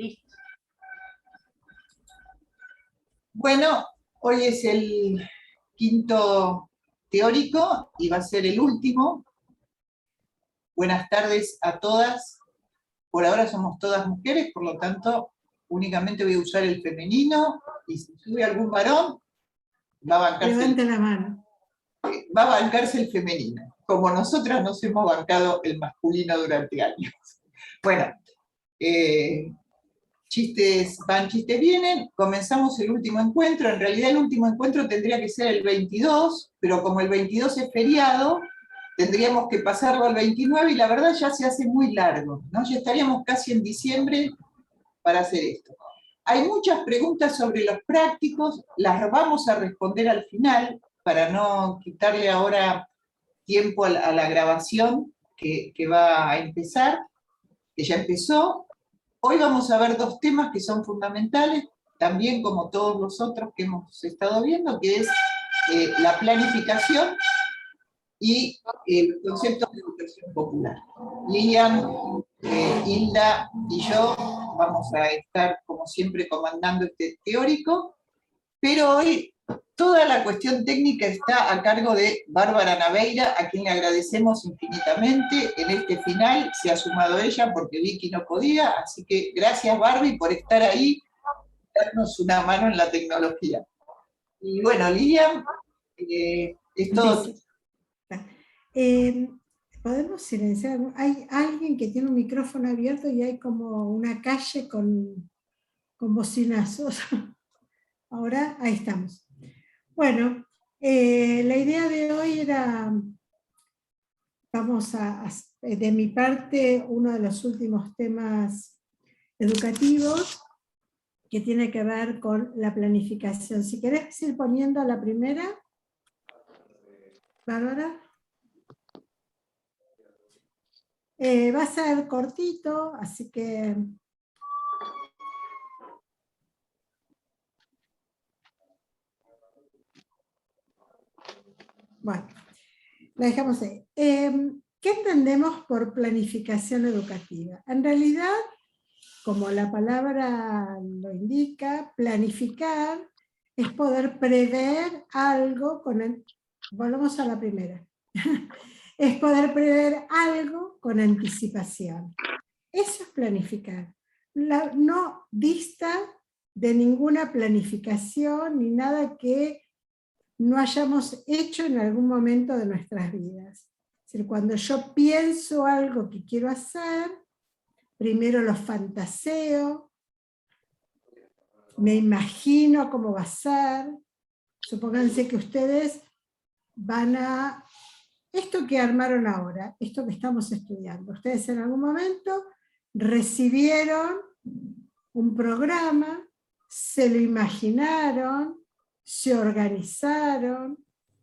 Listo. Bueno, hoy es el quinto teórico y va a ser el último. Buenas tardes a todas. Por ahora somos todas mujeres, por lo tanto, únicamente voy a usar el femenino, y si sube algún varón, va a Levante la mano. Va a bancarse el femenino, como nosotras nos hemos bancado el masculino durante años. Bueno, chistes van, chistes vienen, comenzamos el último encuentro. En realidad el último encuentro tendría que ser el 22, pero como el 22 es feriado, tendríamos que pasarlo al 29 y la verdad ya se hace muy largo, ¿no? Ya estaríamos casi en diciembre para hacer esto. Hay muchas preguntas sobre los prácticos, las vamos a responder al final para no quitarle ahora tiempo a la grabación que va a empezar, que ya empezó. Hoy vamos a ver dos temas que son fundamentales, también como todos los otros que hemos estado viendo, que es la planificación y los conceptos de educación popular. Lilian, Hilda y yo vamos a estar, como siempre, comandando este teórico, pero hoy toda la cuestión técnica está a cargo de Bárbara Naveira, a quien le agradecemos infinitamente. En este final se ha sumado ella porque Vicky no podía, así que gracias Barbie por estar ahí, darnos una mano en la tecnología. Y bueno, Lilian, es todo. ¿Podemos silenciar? Hay alguien que tiene un micrófono abierto y hay como una calle con bocinazos. Ahora, ahí estamos. Bueno, la idea de hoy era, de mi parte, uno de los últimos temas educativos que tiene que ver con la planificación. Si querés ir poniendo la primera, Bárbara. Va a ser cortito, así que... Bueno, la dejamos ahí. ¿Qué entendemos por planificación educativa? En realidad, como la palabra lo indica, planificar es poder prever algo con el... Volvamos a la primera. Es poder prever algo con anticipación. Eso es planificar. No dista de ninguna planificación ni nada que no hayamos hecho en algún momento de nuestras vidas. Es decir, cuando yo pienso algo que quiero hacer, primero lo fantaseo, me imagino cómo va a ser. Supónganse que ustedes van a... Esto que armaron ahora, esto que estamos estudiando, ustedes en algún momento recibieron un programa, se lo imaginaron, se organizaron,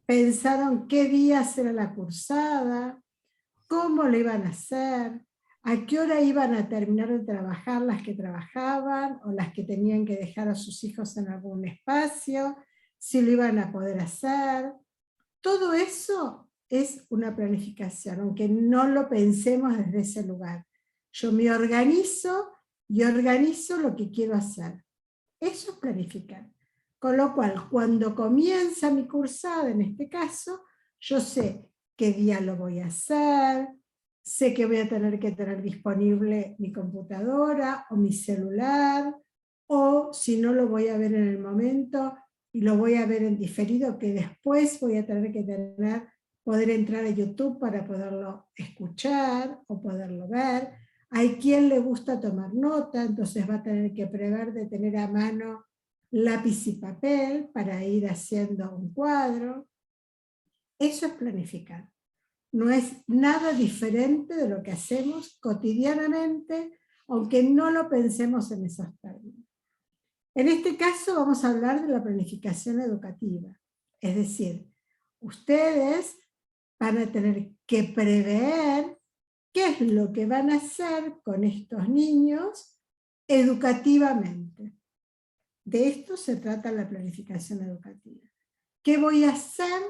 pensaron qué días era la cursada, cómo lo iban a hacer, a qué hora iban a terminar de trabajar las que trabajaban o las que tenían que dejar a sus hijos en algún espacio, si lo iban a poder hacer. Todo eso es una planificación, aunque no lo pensemos desde ese lugar. Yo me organizo y organizo lo que quiero hacer. Eso es planificar. Con lo cual, cuando comienza mi cursada, en este caso, yo sé qué día lo voy a hacer, sé que voy a tener que tener disponible mi computadora o mi celular, o si no lo voy a ver en el momento y lo voy a ver en diferido, que después voy a tener que poder entrar a YouTube para poderlo escuchar o poderlo ver. Hay quien le gusta tomar nota, entonces va a tener que prever de tener a mano lápiz y papel para ir haciendo un cuadro. Eso es planificar. No es nada diferente de lo que hacemos cotidianamente, aunque no lo pensemos en esos términos. En este caso vamos a hablar de la planificación educativa. Es decir, ustedes van a tener que prever qué es lo que van a hacer con estos niños educativamente. De esto se trata la planificación educativa. ¿Qué voy a hacer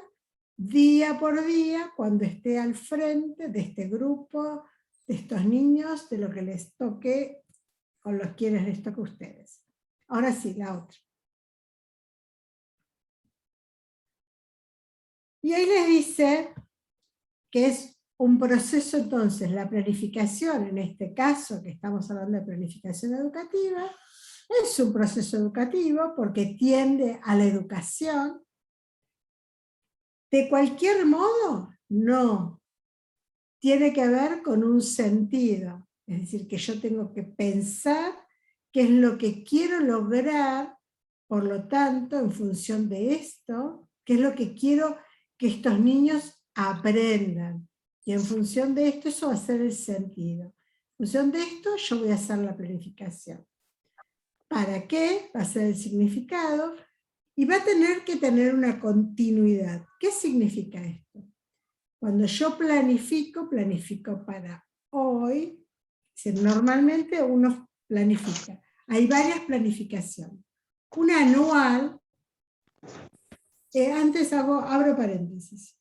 día por día cuando esté al frente de este grupo, de estos niños, de lo que les toque o los quienes les toca a ustedes. Ahora sí, la otra. Y ahí les dice que es un proceso, entonces, la planificación, en este caso, que estamos hablando de planificación educativa, es un proceso educativo porque tiende a la educación. De cualquier modo, no. Tiene que ver con un sentido. Es decir, que yo tengo que pensar qué es lo que quiero lograr, por lo tanto, en función de esto, qué es lo que quiero que estos niños aprendan. Y en función de esto, eso va a ser el sentido. En función de esto, yo voy a hacer la planificación. ¿Para qué? Va a ser el significado. Y va a tener que tener una continuidad. ¿Qué significa esto? Cuando yo planifico, planifico para hoy. Normalmente uno planifica. Hay varias planificaciones. Una anual, antes abro paréntesis.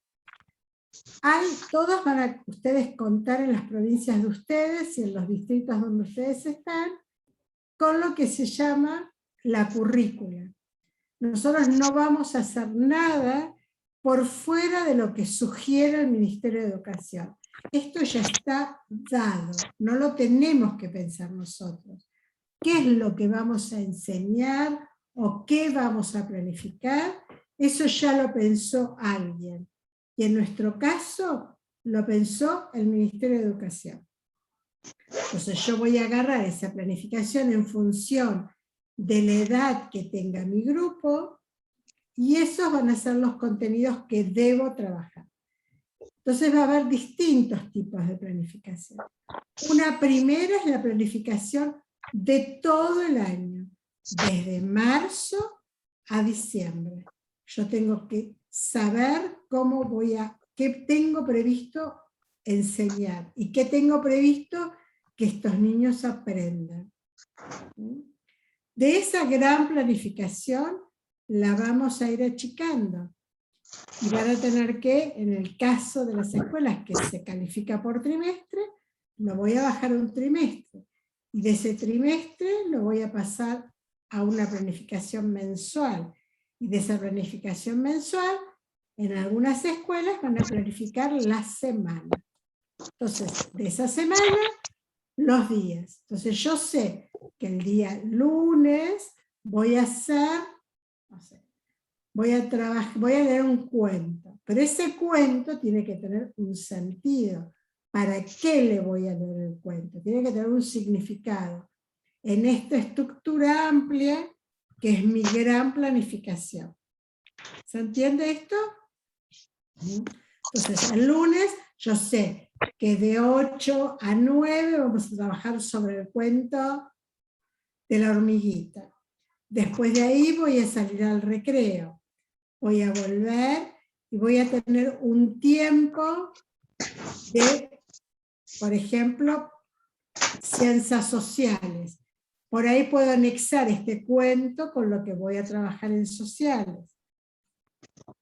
Todos van a ustedes contar en las provincias de ustedes y en los distritos donde ustedes están, con lo que se llama la currícula. Nosotros no vamos a hacer nada por fuera de lo que sugiere el Ministerio de Educación. Esto ya está dado, no lo tenemos que pensar nosotros. ¿Qué es lo que vamos a enseñar o qué vamos a planificar? Eso ya lo pensó alguien. Y en nuestro caso, lo pensó el Ministerio de Educación. Entonces yo voy a agarrar esa planificación en función de la edad que tenga mi grupo, y esos van a ser los contenidos que debo trabajar. Entonces va a haber distintos tipos de planificación. Una primera es la planificación de todo el año, desde marzo a diciembre. Yo tengo que saber qué tengo previsto enseñar y qué tengo previsto que estos niños aprendan. De esa gran planificación la vamos a ir achicando. Y van a tener que, en el caso de las escuelas que se califica por trimestre, lo voy a bajar a un trimestre. Y de ese trimestre lo voy a pasar a una planificación mensual. Y de esa planificación mensual, en algunas escuelas van a planificar la semana. Entonces, de esa semana, los días. Entonces yo sé que el día lunes voy a hacer, no sé, voy a leer un cuento, pero ese cuento tiene que tener un sentido. ¿Para qué le voy a leer el cuento? Tiene que tener un significado. En esta estructura amplia, que es mi gran planificación. ¿Se entiende esto? Entonces, el lunes yo sé que de 8 a 9 vamos a trabajar sobre el cuento de la hormiguita. Después de ahí voy a salir al recreo. Voy a volver y voy a tener un tiempo de, por ejemplo, ciencias sociales. Por ahí puedo anexar este cuento con lo que voy a trabajar en sociales.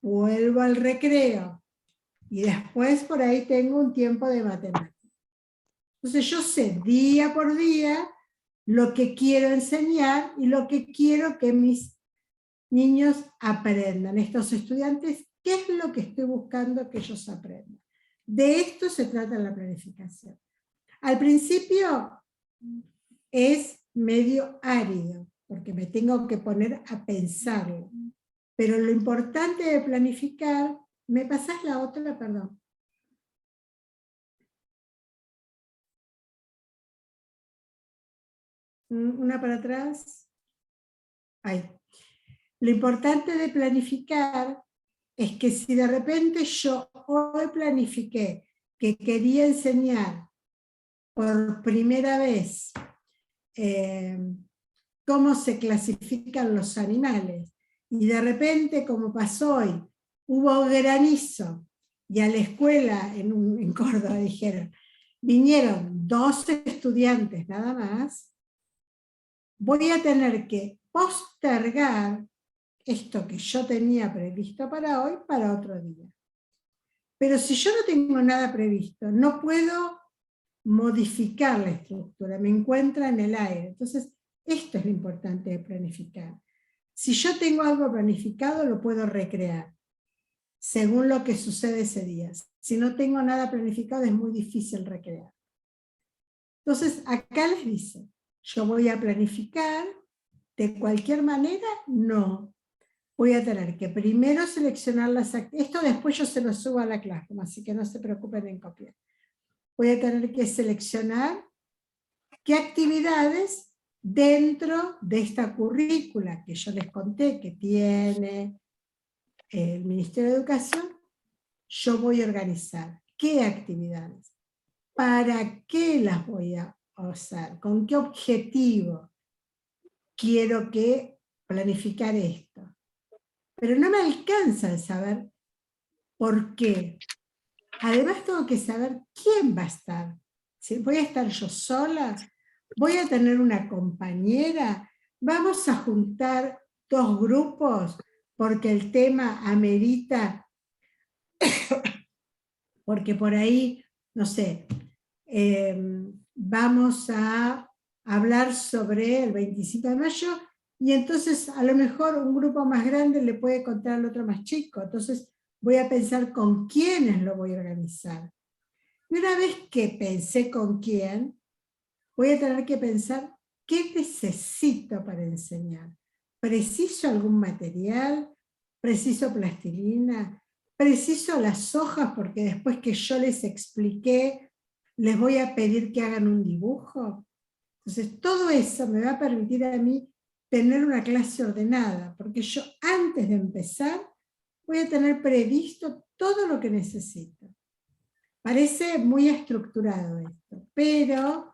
Vuelvo al recreo. Y después por ahí tengo un tiempo de matemáticas. Entonces yo sé día por día lo que quiero enseñar y lo que quiero que mis niños aprendan. Estos estudiantes, ¿qué es lo que estoy buscando que ellos aprendan? De esto se trata la planificación. Al principio es medio árido, porque me tengo que poner a pensarlo. Pero lo importante de planificar, ¿me pasás la otra? Perdón. Una para atrás. Ahí. Lo importante de planificar es que si de repente yo hoy planifiqué que quería enseñar por primera vez cómo se clasifican los animales, y de repente, como pasó hoy, hubo granizo, y a la escuela en Córdoba vinieron 12 estudiantes nada más, voy a tener que postergar esto que yo tenía previsto para hoy, para otro día. Pero si yo no tengo nada previsto, no puedo modificar la estructura, me encuentra en el aire. Entonces, esto es lo importante de planificar. Si yo tengo algo planificado, lo puedo recrear, según lo que sucede ese día. Si no tengo nada planificado, es muy difícil recrear. Entonces, acá les dice, yo voy a planificar, de cualquier manera, no. Voy a tener que primero seleccionar las actividades. Esto después yo se lo subo a la clase, así que no se preocupen en copiar. Voy a tener que seleccionar qué actividades dentro de esta currícula que yo les conté que tiene el Ministerio de Educación, yo voy a organizar. ¿Qué actividades? ¿Para qué las voy a usar? ¿Con qué objetivo quiero planificar esto? Pero no me alcanza el saber por qué. Además tengo que saber quién va a estar. Si voy a estar yo sola, voy a tener una compañera, vamos a juntar 2 grupos porque el tema amerita, porque por ahí, no sé, vamos a hablar sobre el 25 de mayo y entonces a lo mejor un grupo más grande le puede contar al otro más chico, entonces voy a pensar con quiénes lo voy a organizar. Y una vez que pensé con quién, voy a tener que pensar qué necesito para enseñar. ¿Preciso algún material? ¿Preciso plastilina? ¿Preciso las hojas porque después que yo les expliqué, les voy a pedir que hagan un dibujo? Entonces todo eso me va a permitir a mí tener una clase ordenada, porque yo antes de empezar voy a tener previsto todo lo que necesito. Parece muy estructurado esto, pero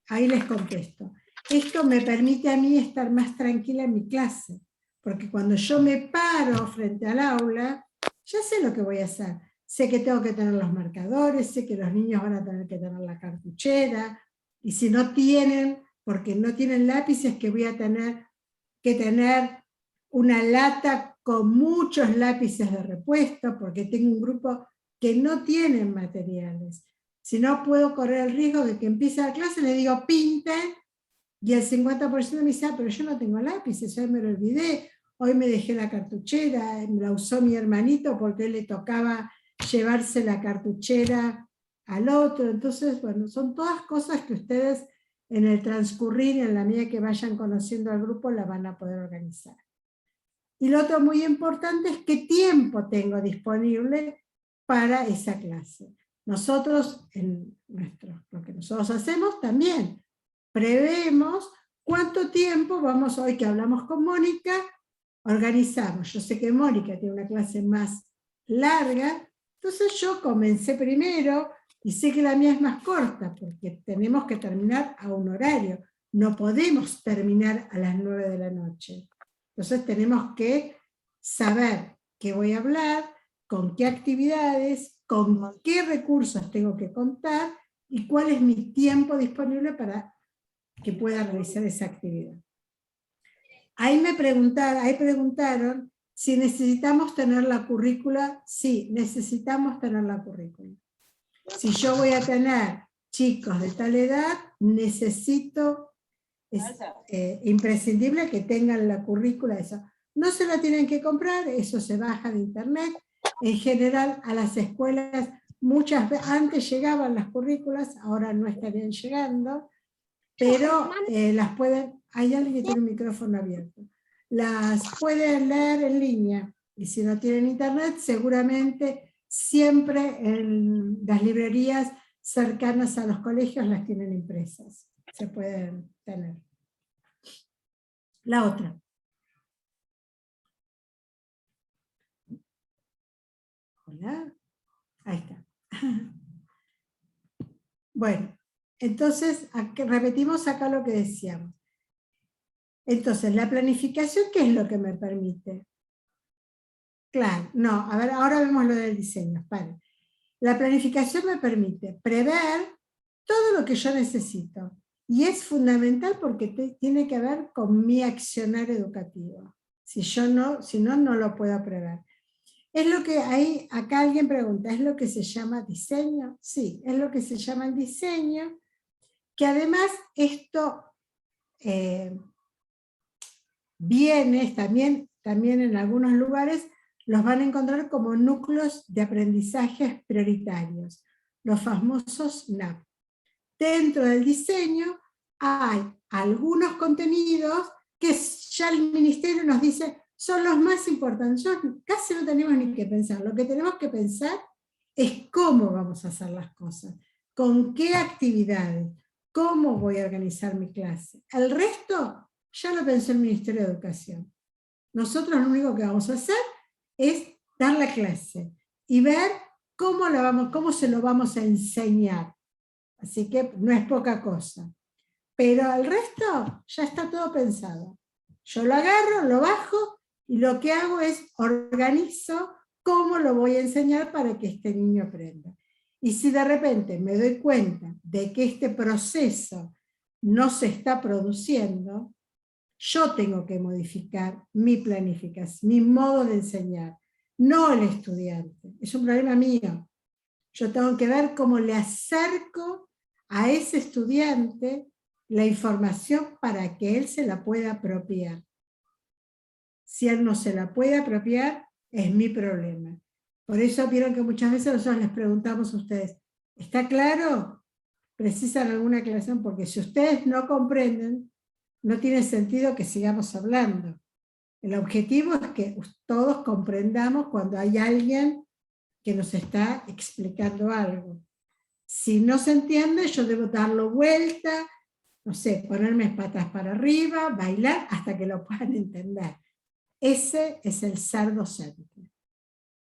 ahí les contesto. Esto me permite a mí estar más tranquila en mi clase, porque cuando yo me paro frente al aula, ya sé lo que voy a hacer. Sé que tengo que tener los marcadores, sé que los niños van a tener que tener la cartuchera, y si no tienen, porque no tienen lápices, que voy a tener que tener una lata con muchos lápices de repuesto, porque tengo un grupo que no tienen materiales. Si no, puedo correr el riesgo de que empiece la clase, le digo pinten, y el 50% me dice, pero yo no tengo lápices, hoy me lo olvidé, hoy me dejé la cartuchera, me la usó mi hermanito porque él le tocaba llevarse la cartuchera al otro. Entonces, bueno, son todas cosas que ustedes en el transcurrir, en la medida que vayan conociendo al grupo, la van a poder organizar. Y lo otro muy importante es qué tiempo tengo disponible para esa clase. Nosotros, lo que nosotros hacemos también, prevemos cuánto tiempo vamos, hoy que hablamos con Mónica, organizamos. Yo sé que Mónica tiene una clase más larga, entonces yo comencé primero, y sé que la mía es más corta, porque tenemos que terminar a un horario. No podemos terminar a las 9 de la noche. Entonces tenemos que saber qué voy a hablar, con qué actividades, con qué recursos tengo que contar y cuál es mi tiempo disponible para que pueda realizar esa actividad. Ahí preguntaron si necesitamos tener la currícula. Sí, necesitamos tener la currícula. Si yo voy a tener chicos de tal edad, necesito, es imprescindible que tengan la currícula. Eso. No se la tienen que comprar, eso se baja de internet. En general a las escuelas, muchas veces, antes llegaban las currículas, ahora no estarían llegando, pero las pueden, hay alguien que tiene un micrófono abierto, las pueden leer en línea, y si no tienen internet, seguramente siempre en las librerías cercanas a los colegios las tienen impresas, se pueden tener. La otra. Hola. Ahí está. Bueno, entonces repetimos acá lo que decíamos. Entonces, la planificación, ¿qué es lo que me permite? Claro, no, a ver, ahora vemos lo del diseño. Vale. La planificación me permite prever todo lo que yo necesito. Y es fundamental porque tiene que ver con mi accionar educativo. Si no, no lo puedo prever. Es lo que hay, acá alguien pregunta, ¿es lo que se llama diseño? Sí, es lo que se llama el diseño, que además esto viene también en algunos lugares, los van a encontrar como núcleos de aprendizajes prioritarios, los famosos NAP. Dentro del diseño hay algunos contenidos que ya el ministerio nos dice son los más importantes. Casi no tenemos ni que pensar. Lo que tenemos que pensar es cómo vamos a hacer las cosas, con qué actividades, cómo voy a organizar mi clase. El resto ya lo pensó el Ministerio de Educación. Nosotros lo único que vamos a hacer es dar la clase y ver cómo se lo vamos a enseñar. Así que no es poca cosa. Pero el resto ya está todo pensado. Yo lo agarro, lo bajo y lo que hago es organizo cómo lo voy a enseñar para que este niño aprenda. Y si de repente me doy cuenta de que este proceso no se está produciendo, yo tengo que modificar mi planificación, mi modo de enseñar, no el estudiante. Es un problema mío. Yo tengo que ver cómo le acerco a ese estudiante la información para que él se la pueda apropiar. Si él no se la puede apropiar, es mi problema. Por eso vieron que muchas veces nosotros les preguntamos a ustedes, ¿está claro? ¿Precisan alguna aclaración? Porque si ustedes no comprenden, no tiene sentido que sigamos hablando. El objetivo es que todos comprendamos cuando hay alguien que nos está explicando algo. Si no se entiende, yo debo darlo vuelta, no sé, ponerme patas para arriba, bailar, hasta que lo puedan entender. Ese es el ser docente.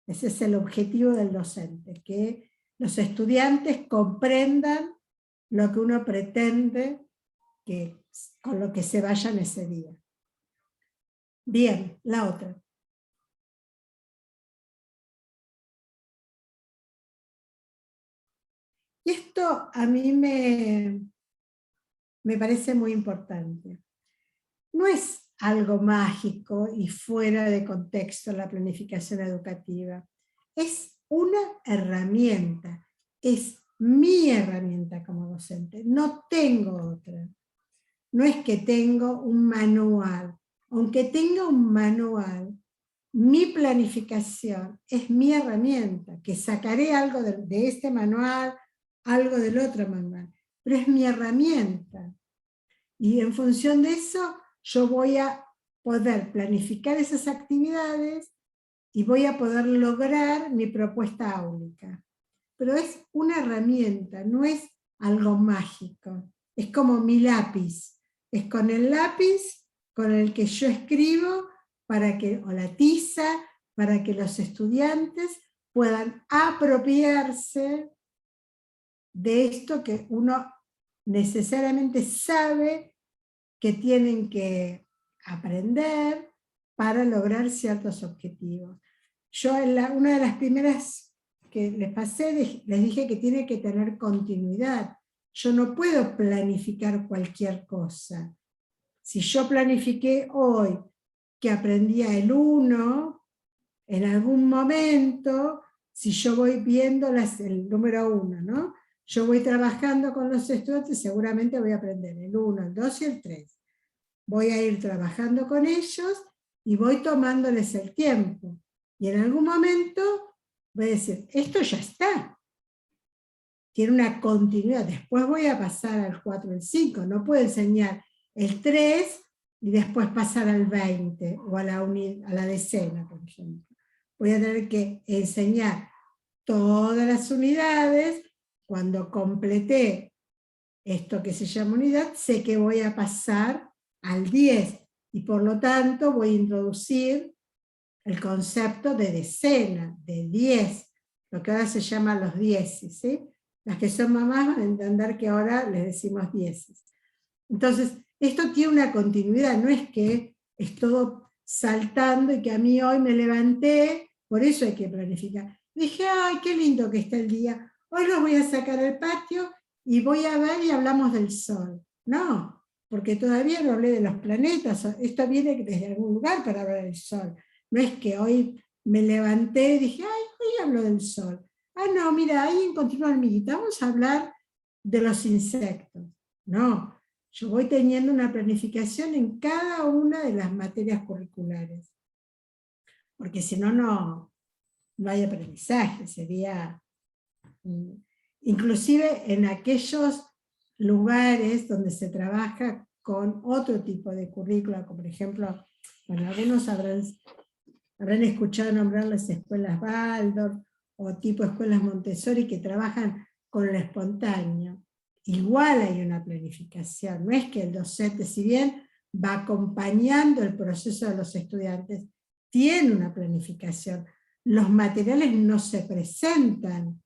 Ese es el objetivo del docente, que los estudiantes comprendan lo que uno pretende con lo que se vayan ese día. Bien, la otra. Y esto a mí me parece muy importante. No es algo mágico y fuera de contexto la planificación educativa. Es una herramienta, es mi herramienta como docente, no tengo otra. No es que tengo un manual. Aunque tenga un manual, mi planificación es mi herramienta, que sacaré algo de este manual, algo del otro manual, pero es mi herramienta. Y en función de eso, yo voy a poder planificar esas actividades y voy a poder lograr mi propuesta áulica. Pero es una herramienta, no es algo mágico. Es como mi lápiz. Es con el lápiz con el que yo escribo o la tiza, para que los estudiantes puedan apropiarse de esto que uno necesariamente sabe que tienen que aprender para lograr ciertos objetivos. Yo una de las primeras que les pasé, les dije que tiene que tener continuidad. Yo no puedo planificar cualquier cosa. Si yo planifiqué hoy que aprendía el 1, en algún momento, si yo voy viendo el número 1, ¿no? Yo voy trabajando con los estudiantes, seguramente voy a aprender el 1, el 2 y el 3. Voy a ir trabajando con ellos y voy tomándoles el tiempo. Y en algún momento voy a decir, esto ya está. Tiene una continuidad. Después voy a pasar al 4 y el 5. No puedo enseñar el 3 y después pasar al 20 o a la decena, por ejemplo. Voy a tener que enseñar todas las unidades. Cuando completé esto que se llama unidad, sé que voy a pasar al 10 y por lo tanto voy a introducir el concepto de decena, de 10, lo que ahora se llama los 10, ¿sí? Las que son mamás van a entender que ahora les decimos 10. Entonces, esto tiene una continuidad, no es que es todo saltando y que a mí hoy me levanté, por eso hay que planificar. Dije, ay, qué lindo que está el día, hoy los voy a sacar al patio y voy a ver y hablamos del sol. No, porque todavía no hablé de los planetas, esto viene desde algún lugar para hablar del sol. No es que hoy me levanté y dije, ay, hoy hablo del sol. Ah, no, mira, ahí encontré una hormiguita, vamos a hablar de los insectos. No, yo voy teniendo una planificación en cada una de las materias curriculares, porque si no, no hay aprendizaje, sería... Inclusive en aquellos lugares donde se trabaja con otro tipo de currícula, como por ejemplo, bueno, algunos habrán escuchado nombrar las escuelas Waldorf o tipo escuelas Montessori que trabajan con lo espontáneo. Igual hay una planificación, no es que el docente, si bien va acompañando el proceso de los estudiantes, tiene una planificación. Los materiales no se presentan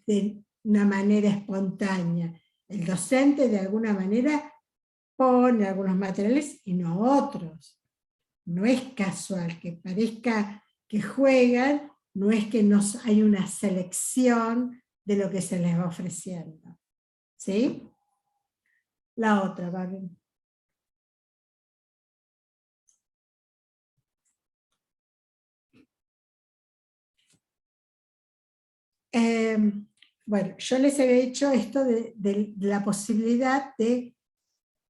de una manera espontánea. El docente de alguna manera pone algunos materiales y no otros. No es casual, que parezca que juegan, no es que hay una selección de lo que se les va ofreciendo. ¿Sí? La otra, ¿vale? Bueno, yo les había dicho esto de la posibilidad de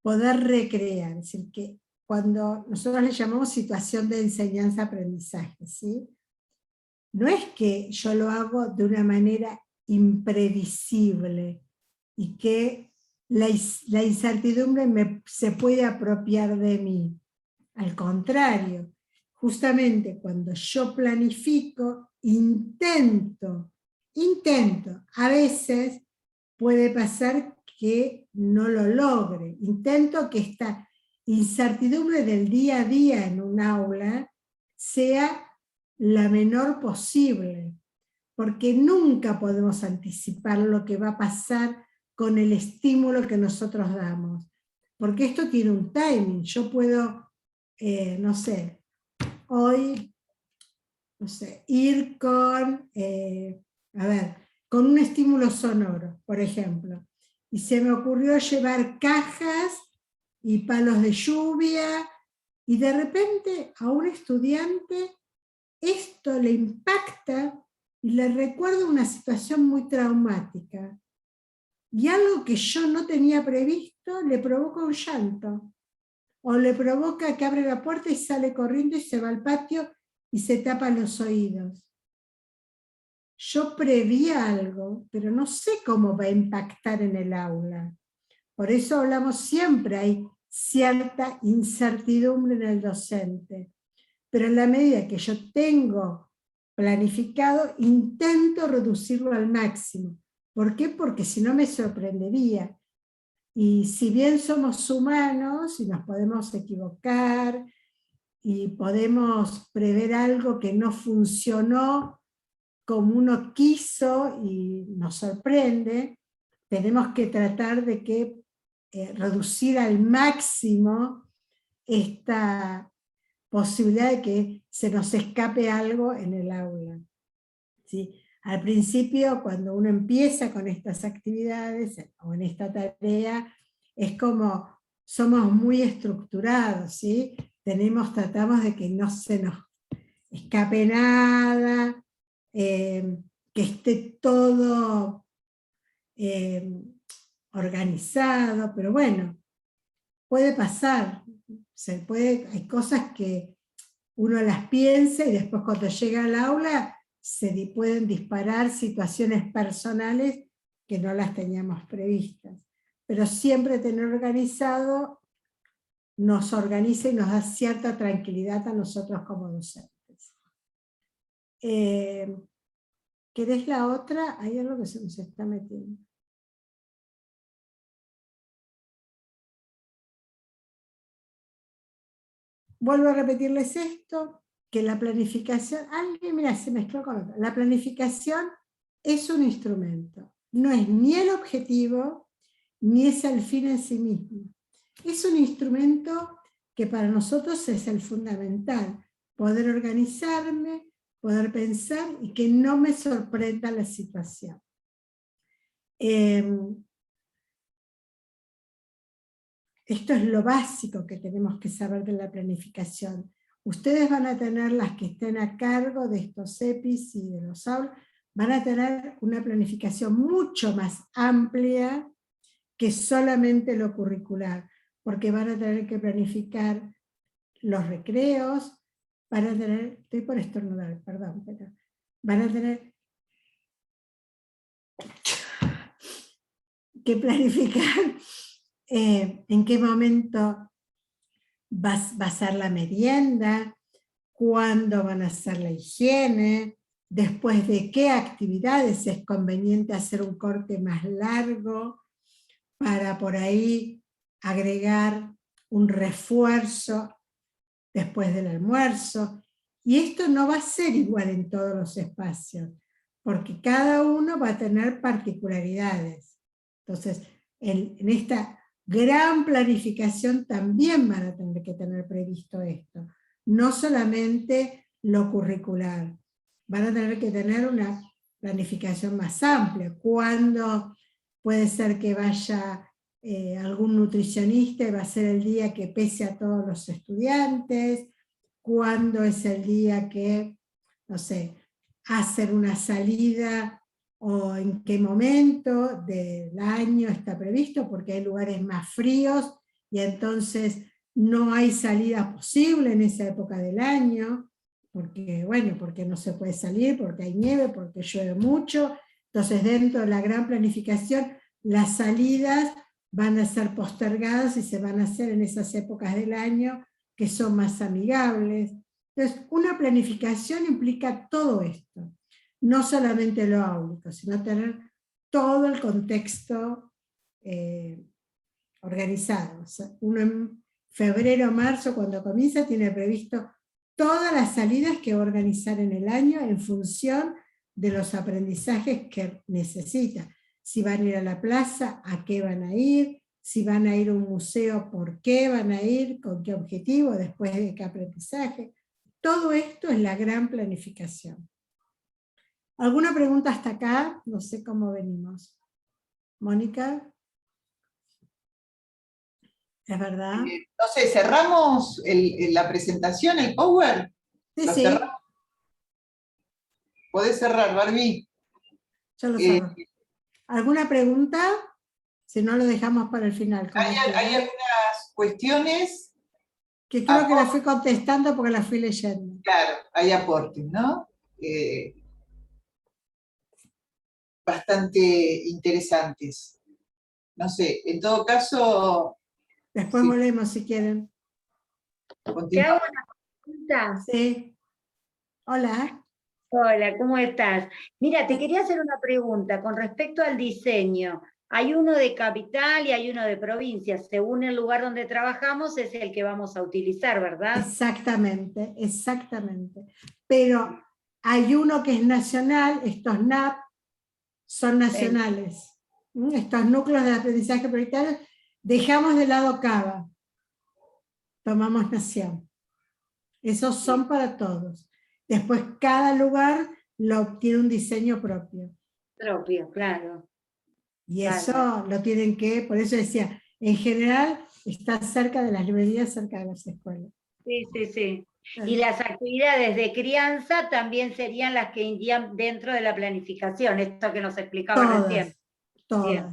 poder recrear, es decir, que cuando nosotros le llamamos situación de enseñanza-aprendizaje, ¿sí? No es que yo lo hago de una manera imprevisible y que la incertidumbre se puede apropiar de mí. Al contrario, justamente cuando yo planifico, intento, a veces puede pasar que no lo logre, intento que esta incertidumbre del día a día en un aula sea la menor posible, porque nunca podemos anticipar lo que va a pasar con el estímulo que nosotros damos, porque esto tiene un timing. Yo puedo, no sé, hoy, no sé, ir con, con un estímulo sonoro, por ejemplo, y se me ocurrió llevar cajas y palos de lluvia, y de repente a un estudiante esto le impacta y le recuerda una situación muy traumática. Y algo que yo no tenía previsto le provoca un llanto. O le provoca que abre la puerta y sale corriendo y se va al patio y se tapa los oídos. Yo preví algo, pero no sé cómo va a impactar en el aula. Por eso hablamos siempre, hay cierta incertidumbre en el docente. Pero en la medida que yo tengo planificado, intento reducirlo al máximo. ¿Por qué? Porque si no me sorprendería. Y si bien somos humanos y nos podemos equivocar y podemos prever algo que no funcionó como uno quiso y nos sorprende, tenemos que tratar de reducir al máximo esta posibilidad de que se nos escape algo en el aula. ¿Sí? Al principio, cuando uno empieza con estas actividades o en esta tarea, es como somos muy estructurados, ¿sí? Tratamos de que no se nos escape nada, que esté todo organizado, pero bueno, puede pasar, hay cosas que uno las piensa y después cuando llega al aula se pueden disparar situaciones personales que no las teníamos previstas. Pero siempre tener organizado nos organiza y nos da cierta tranquilidad a nosotros como docentes. ¿Querés la otra? Hay algo que se nos está metiendo. Vuelvo a repetirles esto, que la planificación, mira, se mezcló con otra. La planificación es un instrumento, no es ni el objetivo, ni es el fin en sí mismo. Es un instrumento que para nosotros es el fundamental, poder organizarme, poder pensar y que no me sorprenda la situación. Esto es lo básico que tenemos que saber de la planificación. ustedes van a tener, las que estén a cargo de estos EPIs y de los aulas, van a tener una planificación mucho más amplia que solamente lo curricular, porque van a tener que planificar los recreos, van a tener, estoy por estornudar, perdón, pero van a tener que planificar en qué momento va a ser la merienda, cuándo van a hacer la higiene, después de qué actividades es conveniente hacer un corte más largo para por ahí agregar un refuerzo después del almuerzo. Y esto no va a ser igual en todos los espacios, porque cada uno va a tener particularidades. Entonces, en esta gran planificación también van a tener que tener previsto esto. No solamente lo curricular, van a tener que tener una planificación más amplia. Cuándo puede ser que vaya algún nutricionista y va a ser el día que pese a todos los estudiantes, cuándo es el día que, no sé, hacen una salida o en qué momento del año está previsto, porque hay lugares más fríos y entonces no hay salida posible en esa época del año, porque, bueno, porque no se puede salir, porque hay nieve, porque llueve mucho. Entonces, dentro de la gran planificación, las salidas van a ser postergadas y se van a hacer en esas épocas del año que son más amigables. Entonces, una planificación implica todo esto, no solamente lo áulico, sino tener todo el contexto organizado. O sea, uno en febrero o marzo, cuando comienza, tiene previsto todas las salidas que va a organizar en el año en función de los aprendizajes que necesita. Si van a ir a la plaza, a qué van a ir, si van a ir a un museo, por qué van a ir, con qué objetivo, después de qué aprendizaje. Todo esto es la gran planificación. ¿Alguna pregunta hasta acá? No sé cómo venimos. Mónica. ¿Es verdad? No sé, cerramos la presentación, el Power. Sí, sí. Podés cerrar, Barbie. Yo lo cerro. ¿Alguna pregunta? Si no, lo dejamos para el final. Hay algunas cuestiones que creo que las fui contestando porque las fui leyendo. Claro, hay aportes, ¿no? Bastante interesantes. No sé, en todo caso... Después sí. volvemos si quieren. ¿Te hago una pregunta? Sí. Hola. Hola, ¿cómo estás? Mira, te quería hacer una pregunta con respecto al diseño. Hay uno de capital y hay uno de provincia. Según el lugar donde trabajamos es el que vamos a utilizar, ¿verdad? Exactamente, exactamente. Pero hay uno que es nacional, estos NAP son nacionales. Estos núcleos de aprendizaje prioritario, dejamos de lado Cava, tomamos Nación. Esos son para todos. Después cada lugar tiene un diseño propio. Propio, claro. Y claro. eso lo tienen que, por eso decía, en general está cerca de las librerías, cerca de las escuelas. Sí, sí, sí. Y las actividades de crianza también serían las que irían dentro de la planificación, esto que nos explicaba recién. Todas. Bien.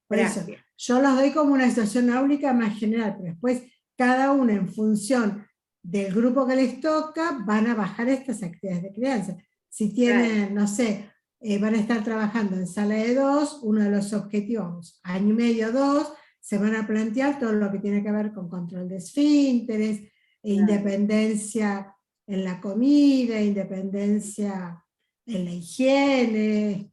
Por eso, yo los doy como una situación áulica más general, pero después cada uno en función del grupo que les toca van a bajar estas actividades de crianza. Si tienen, no sé, van a estar trabajando en sala de 2, uno de los objetivos, año y medio, 2, se van a plantear todo lo que tiene que ver con control de esfínteres, independencia en la comida, independencia en la higiene,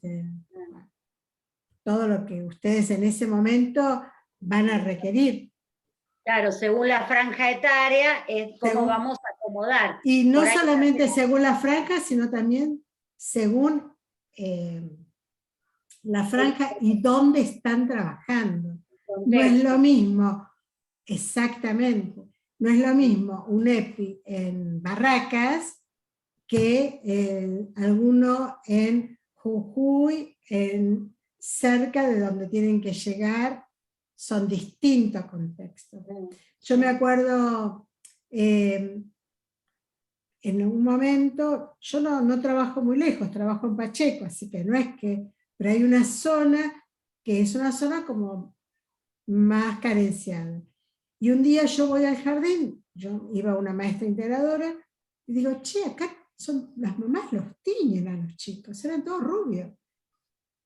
todo lo que ustedes en ese momento van a requerir. Claro, según la franja etaria es cómo vamos a acomodar. Y no solamente según la franja, sino también según la franja y dónde están trabajando. No es lo mismo, exactamente, no es lo mismo un EPI en Barracas que alguno en Jujuy, cerca de donde tienen que llegar, son distintos contextos. Yo me acuerdo en un momento, yo no trabajo muy lejos, trabajo en Pacheco, así que no es que, pero hay una zona que es una zona como más carenciada. Y un día yo voy al jardín, yo iba una maestra integradora, y digo, che, acá las mamás los tiñen a los chicos, eran todos rubios.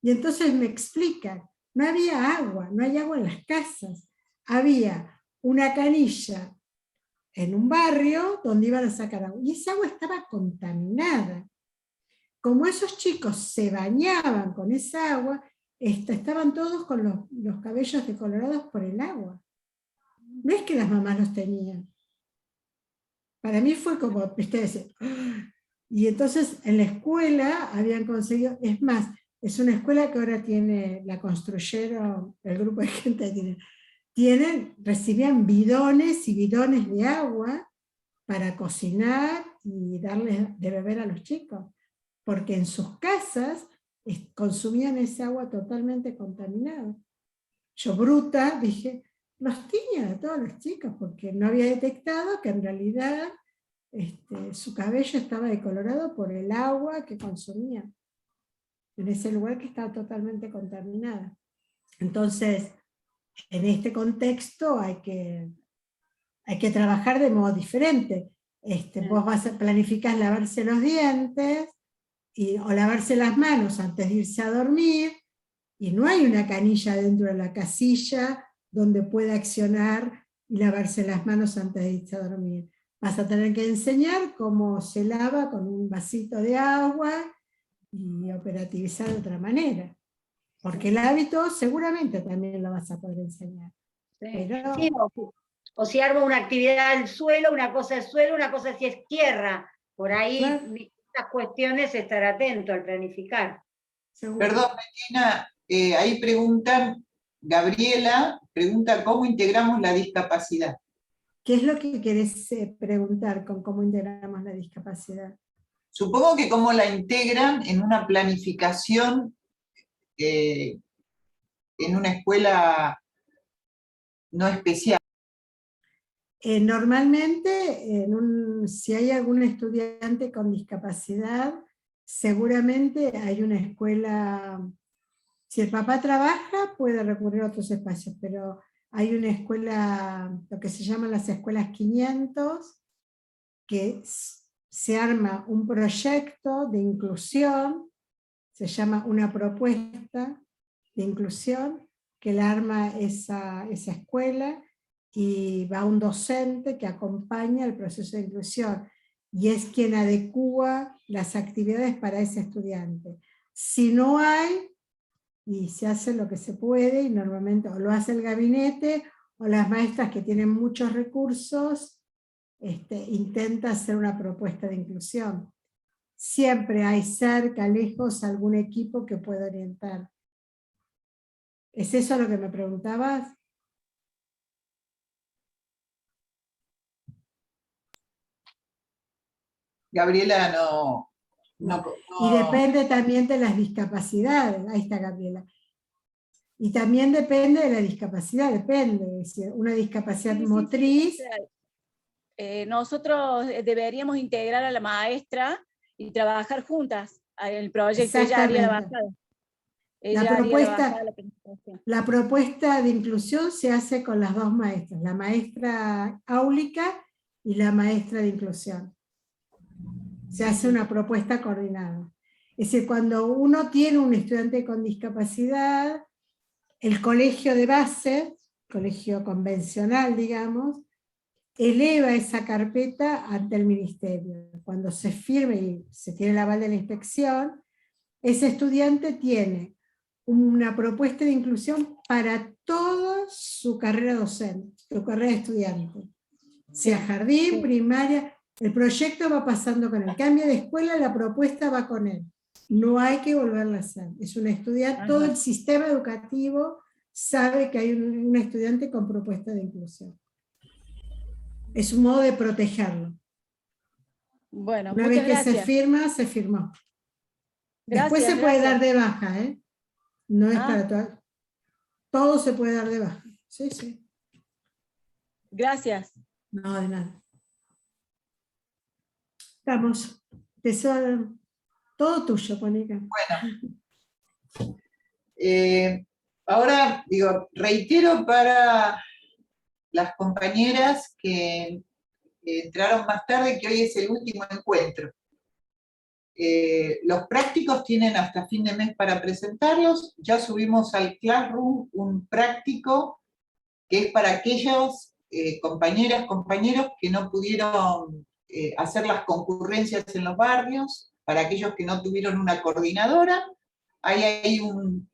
Y entonces me explican, no había agua, no hay agua en las casas, había una canilla en un barrio donde iban a sacar agua, y esa agua estaba contaminada. Como esos chicos se bañaban con esa agua, estaban todos con los cabellos decolorados por el agua. No es que las mamás los tenían. Para mí fue como, ustedes, y entonces en la escuela habían conseguido, es más, es una escuela que ahora tiene, la construyeron, el grupo de gente recibían bidones y bidones de agua para cocinar y darles de beber a los chicos, porque en sus casas consumían esa agua totalmente contaminada. Yo bruta dije, los tiñan a todos los chicos, porque no había detectado que en realidad su cabello estaba decolorado por el agua que consumían, en ese lugar que estaba totalmente contaminada. Entonces, en este contexto hay que trabajar de modo diferente. Vos planificás lavarse los dientes, o lavarse las manos antes de irse a dormir, y no hay una canilla dentro de la casilla donde pueda accionar y lavarse las manos antes de irse a dormir. Vas a tener que enseñar cómo se lava con un vasito de agua y operativizar de otra manera. Porque el hábito seguramente también lo vas a poder enseñar. Sí. Pero, Sí, o si armo una actividad al suelo, una cosa es suelo, una cosa si es tierra. Por ahí, claro, estas cuestiones, estar atento al planificar. seguro. Perdón, Bettina, ahí preguntan, Gabriela pregunta cómo integramos la discapacidad. ¿Qué es lo que querés preguntar con cómo integramos la discapacidad? Supongo que cómo la integran en una planificación en una escuela no especial. Normalmente, si hay algún estudiante con discapacidad, seguramente hay una escuela, si el papá trabaja, puede recurrir a otros espacios, pero hay una escuela, lo que se llaman las escuelas 500, que se arma un proyecto de inclusión, se llama una propuesta de inclusión, que la arma esa escuela, y va un docente que acompaña el proceso de inclusión, y es quien adecúa las actividades para ese estudiante. Si no hay, y se hace lo que se puede, y normalmente o lo hace el gabinete, o las maestras que tienen muchos recursos, intenta hacer una propuesta de inclusión. Siempre hay cerca, lejos, algún equipo que pueda orientar. ¿Es eso lo que me preguntabas? Gabriela no. Y depende también de las discapacidades. Ahí está Gabriela. Y también depende de la discapacidad, depende. Es decir, una discapacidad motriz. Sí. Nosotros deberíamos integrar a la maestra y trabajar juntas en el proyecto. Ella haría la bajada. La propuesta de inclusión se hace con las dos maestras, la maestra áulica y la maestra de inclusión. Se hace una propuesta coordinada. Es decir, cuando uno tiene un estudiante con discapacidad, el colegio de base, colegio convencional, digamos, eleva esa carpeta ante el ministerio. Cuando se firme y se tiene el aval de la inspección, ese estudiante tiene una propuesta de inclusión para toda su carrera docente, su carrera de estudiante. Sea jardín, primaria, el proyecto va pasando con él. Cambio de escuela, la propuesta va con él. No hay que volverla a hacer. Es un estudiante, todo el sistema educativo sabe que hay un estudiante con propuesta de inclusión. Es un modo de protegerlo. Bueno, una vez que se firma, se firmó. Después se puede dar de baja, ¿eh? No es para todo se puede dar de baja. Sí, sí. Gracias. No, de nada. Estamos. Todo tuyo, Mónica. Bueno, ahora digo, reitero para las compañeras que entraron más tarde que hoy es el último encuentro. Los prácticos tienen hasta fin de mes para presentarlos. Ya subimos al Classroom un práctico que es para aquellos compañeras, compañeros que no pudieron hacer las concurrencias en los barrios, para aquellos que no tuvieron una coordinadora. Ahí hay un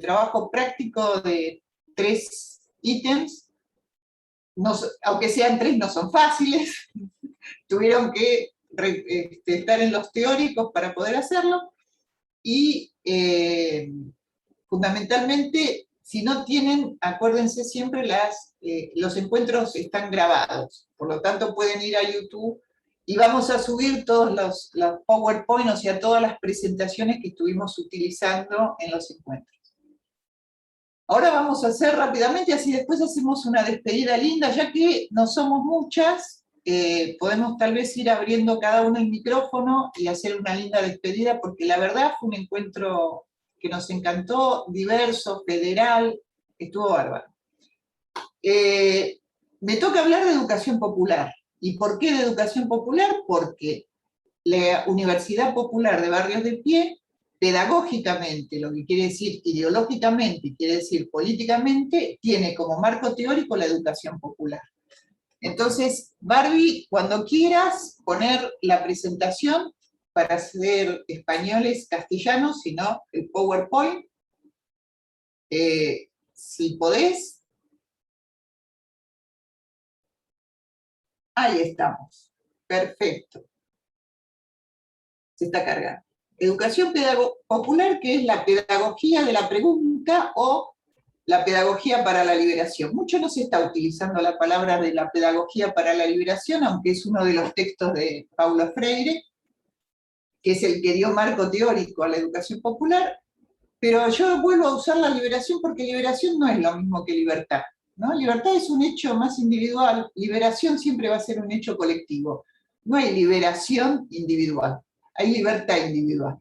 trabajo práctico de 3 ítems. No, aunque sean 3, no son fáciles. Tuvieron que estar en los teóricos para poder hacerlo. Y fundamentalmente, si no tienen, acuérdense siempre, los encuentros están grabados. Por lo tanto, pueden ir a YouTube y vamos a subir todos los PowerPoint, o sea, todas las presentaciones que estuvimos utilizando en los encuentros. Ahora vamos a hacer rápidamente, así después hacemos una despedida linda, ya que no somos muchas, podemos tal vez ir abriendo cada uno el micrófono y hacer una linda despedida, porque la verdad fue un encuentro que nos encantó, diverso, federal, estuvo bárbaro. Me toca hablar de educación popular. ¿Y por qué de educación popular? Porque la Universidad Popular de Barrios de Pie, pedagógicamente, lo que quiere decir ideológicamente, quiere decir políticamente, tiene como marco teórico la educación popular. Entonces, Barbie, cuando quieras poner la presentación para hacer españoles, castellanos, si no, el PowerPoint, si podés. Ahí estamos. Perfecto. Se está cargando. Educación popular, que es la pedagogía de la pregunta o la pedagogía para la liberación. Mucho no se está utilizando la palabra de la pedagogía para la liberación, aunque es uno de los textos de Paulo Freire, que es el que dio marco teórico a la educación popular, pero yo vuelvo a usar la liberación porque liberación no es lo mismo que libertad, ¿no? Libertad es un hecho más individual, liberación siempre va a ser un hecho colectivo. No hay liberación individual, hay libertad individual.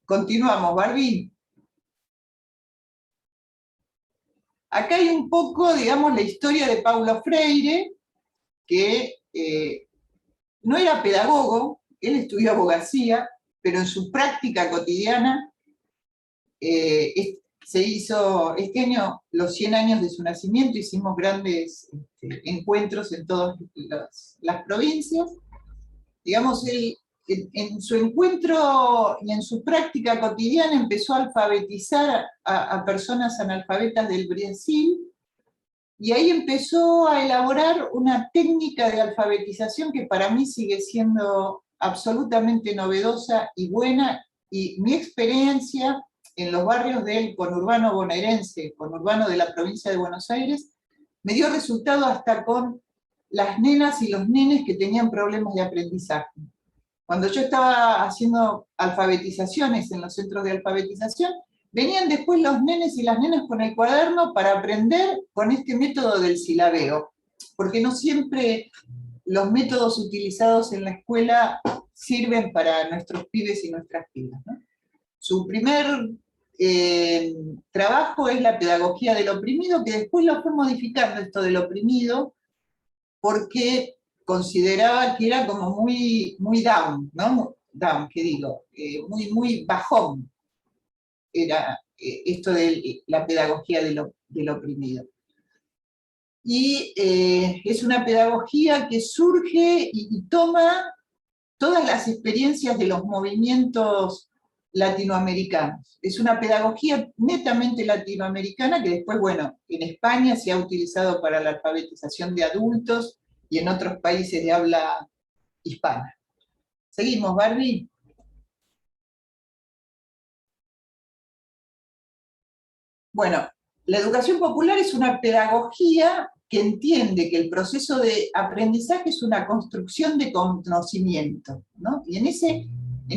Continuamos, Barbie. Acá hay un poco, digamos, la historia de Paulo Freire, que no era pedagogo, él estudió abogacía, pero en su práctica cotidiana se hizo, este año, los 100 años de su nacimiento, hicimos grandes encuentros en todas las provincias. Digamos, él en su encuentro y en su práctica cotidiana empezó a alfabetizar a personas analfabetas del Brasil, y ahí empezó a elaborar una técnica de alfabetización que para mí sigue siendo absolutamente novedosa y buena, y mi experiencia en los barrios del conurbano bonaerense, conurbano de la provincia de Buenos Aires, me dio resultado hasta con las nenas y los nenes que tenían problemas de aprendizaje. Cuando yo estaba haciendo alfabetizaciones en los centros de alfabetización, venían después los nenes y las nenas con el cuaderno para aprender con este método del silabeo, porque no siempre los métodos utilizados en la escuela sirven para nuestros pibes y nuestras pibas, ¿no? Su primer trabajo es la pedagogía del oprimido, que después lo fue modificando esto del oprimido, porque consideraba que era como muy down, ¿no? Down, ¿qué digo? Muy bajón era esto de la pedagogía del oprimido. Y es una pedagogía que surge y toma todas las experiencias de los movimientos latinoamericanos. Es una pedagogía netamente latinoamericana que después, bueno, en España se ha utilizado para la alfabetización de adultos y en otros países de habla hispana. Seguimos, Barbie. Bueno, la educación popular es una pedagogía que entiende que el proceso de aprendizaje es una construcción de conocimiento, ¿no? Y en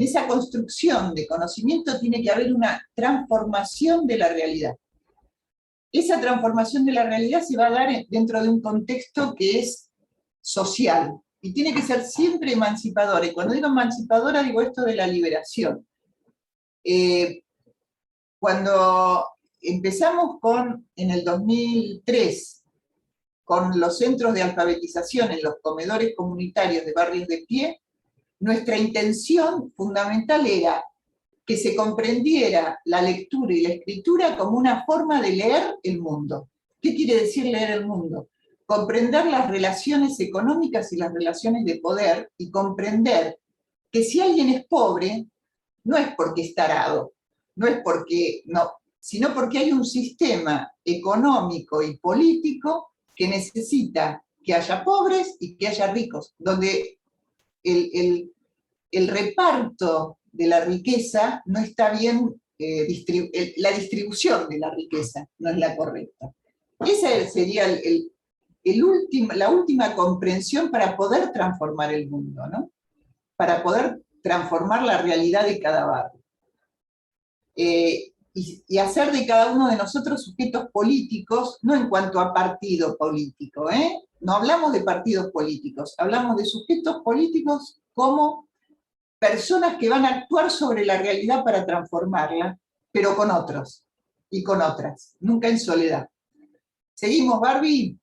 esa construcción de conocimiento tiene que haber una transformación de la realidad. Esa transformación de la realidad se va a dar dentro de un contexto que es social, y tiene que ser siempre emancipadora. Y cuando digo emancipadora, digo esto de la liberación. Cuando empezamos en el 2003, con los centros de alfabetización en los comedores comunitarios de barrios de pie, nuestra intención fundamental era que se comprendiera la lectura y la escritura como una forma de leer el mundo. ¿Qué quiere decir leer el mundo? Comprender las relaciones económicas y las relaciones de poder, y comprender que si alguien es pobre, no es porque es tarado, no es porque no, sino porque hay un sistema económico y político que necesita que haya pobres y que haya ricos, donde el reparto de la riqueza no está bien, la distribución de la riqueza no es la correcta. Esa sería la última comprensión para poder transformar el mundo, ¿no? Para poder transformar la realidad de cada barrio. Y hacer de cada uno de nosotros sujetos políticos, no en cuanto a partido político, no hablamos de partidos políticos, hablamos de sujetos políticos como personas que van a actuar sobre la realidad para transformarla, pero con otros y con otras, nunca en soledad. ¿Seguimos, Barbie?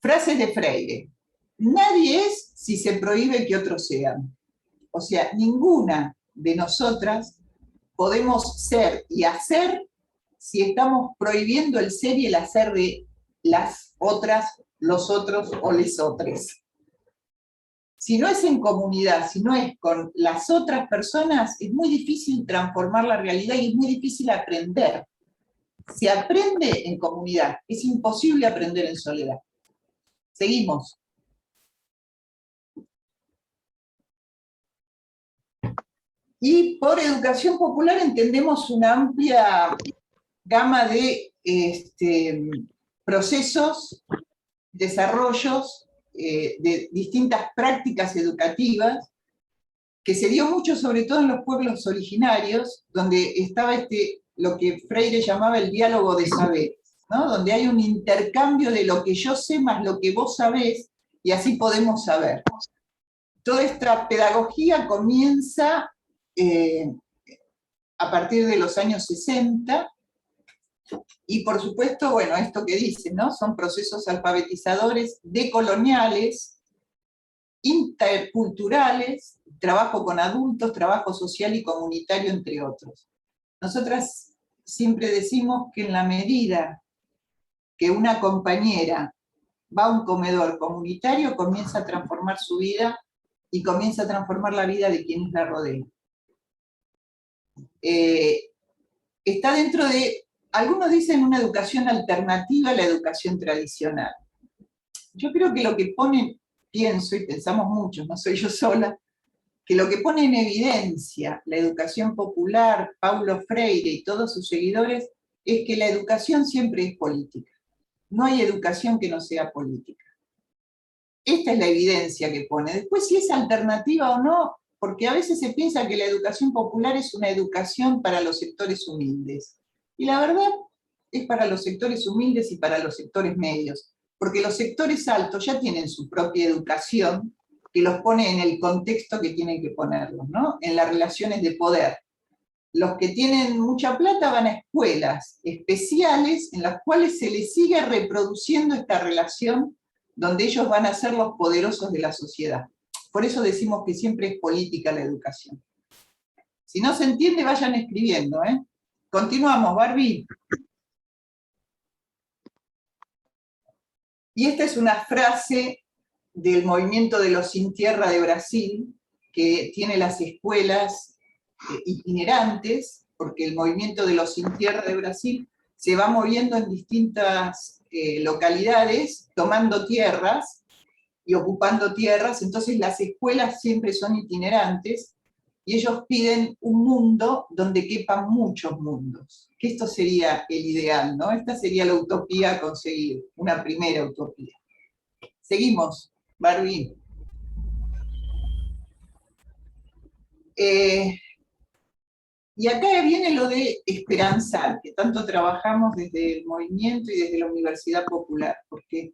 Frases de Freire. Nadie es si se prohíbe que otros sean. O sea, ninguna de nosotras podemos ser y hacer si estamos prohibiendo el ser y el hacer de las otras, los otros o les otros. Si no es en comunidad, si no es con las otras personas, es muy difícil transformar la realidad y es muy difícil aprender. Se aprende en comunidad, es imposible aprender en soledad. Seguimos. Y por educación popular entendemos una amplia gama de procesos, desarrollos, de distintas prácticas educativas, que se dio mucho sobre todo en los pueblos originarios, donde estaba lo que Freire llamaba el diálogo de saberes, ¿no? Donde hay un intercambio de lo que yo sé más lo que vos sabés, y así podemos saber. Toda esta pedagogía comienza a partir de los años 60, y por supuesto, bueno, esto que dicen, ¿no? Son procesos alfabetizadores decoloniales, interculturales, trabajo con adultos, trabajo social y comunitario, entre otros. Nosotras siempre decimos que en la medida que una compañera va a un comedor comunitario, comienza a transformar su vida y comienza a transformar la vida de quienes la rodean. Está dentro de, algunos dicen, una educación alternativa a la educación tradicional. Yo creo que lo que pone, pienso y pensamos muchos, no soy yo sola, que lo que pone en evidencia la educación popular, Paulo Freire y todos sus seguidores, es que la educación siempre es política. No hay educación que no sea política. Esta es la evidencia que pone. Después, si es alternativa o no, porque a veces se piensa que la educación popular es una educación para los sectores humildes. Y la verdad es para los sectores humildes y para los sectores medios, porque los sectores altos ya tienen su propia educación que los pone en el contexto que tienen que ponerlos, ¿no? En las relaciones de poder. Los que tienen mucha plata van a escuelas especiales en las cuales se les sigue reproduciendo esta relación donde ellos van a ser los poderosos de la sociedad. Por eso decimos que siempre es política la educación. Si no se entiende, vayan escribiendo, ¿eh? Continuamos, Barbie. Y esta es una frase del movimiento de los Sin Tierra de Brasil, que tiene las escuelas itinerantes, porque el movimiento de los Sin Tierra de Brasil se va moviendo en distintas localidades, tomando tierras y ocupando tierras, entonces las escuelas siempre son itinerantes, y ellos piden un mundo donde quepan muchos mundos, que esto sería el ideal, ¿no? Esta sería la utopía a conseguir, una primera utopía. Seguimos, Barbie. Y acá viene lo de esperanzar, que tanto trabajamos desde el movimiento y desde la Universidad Popular, porque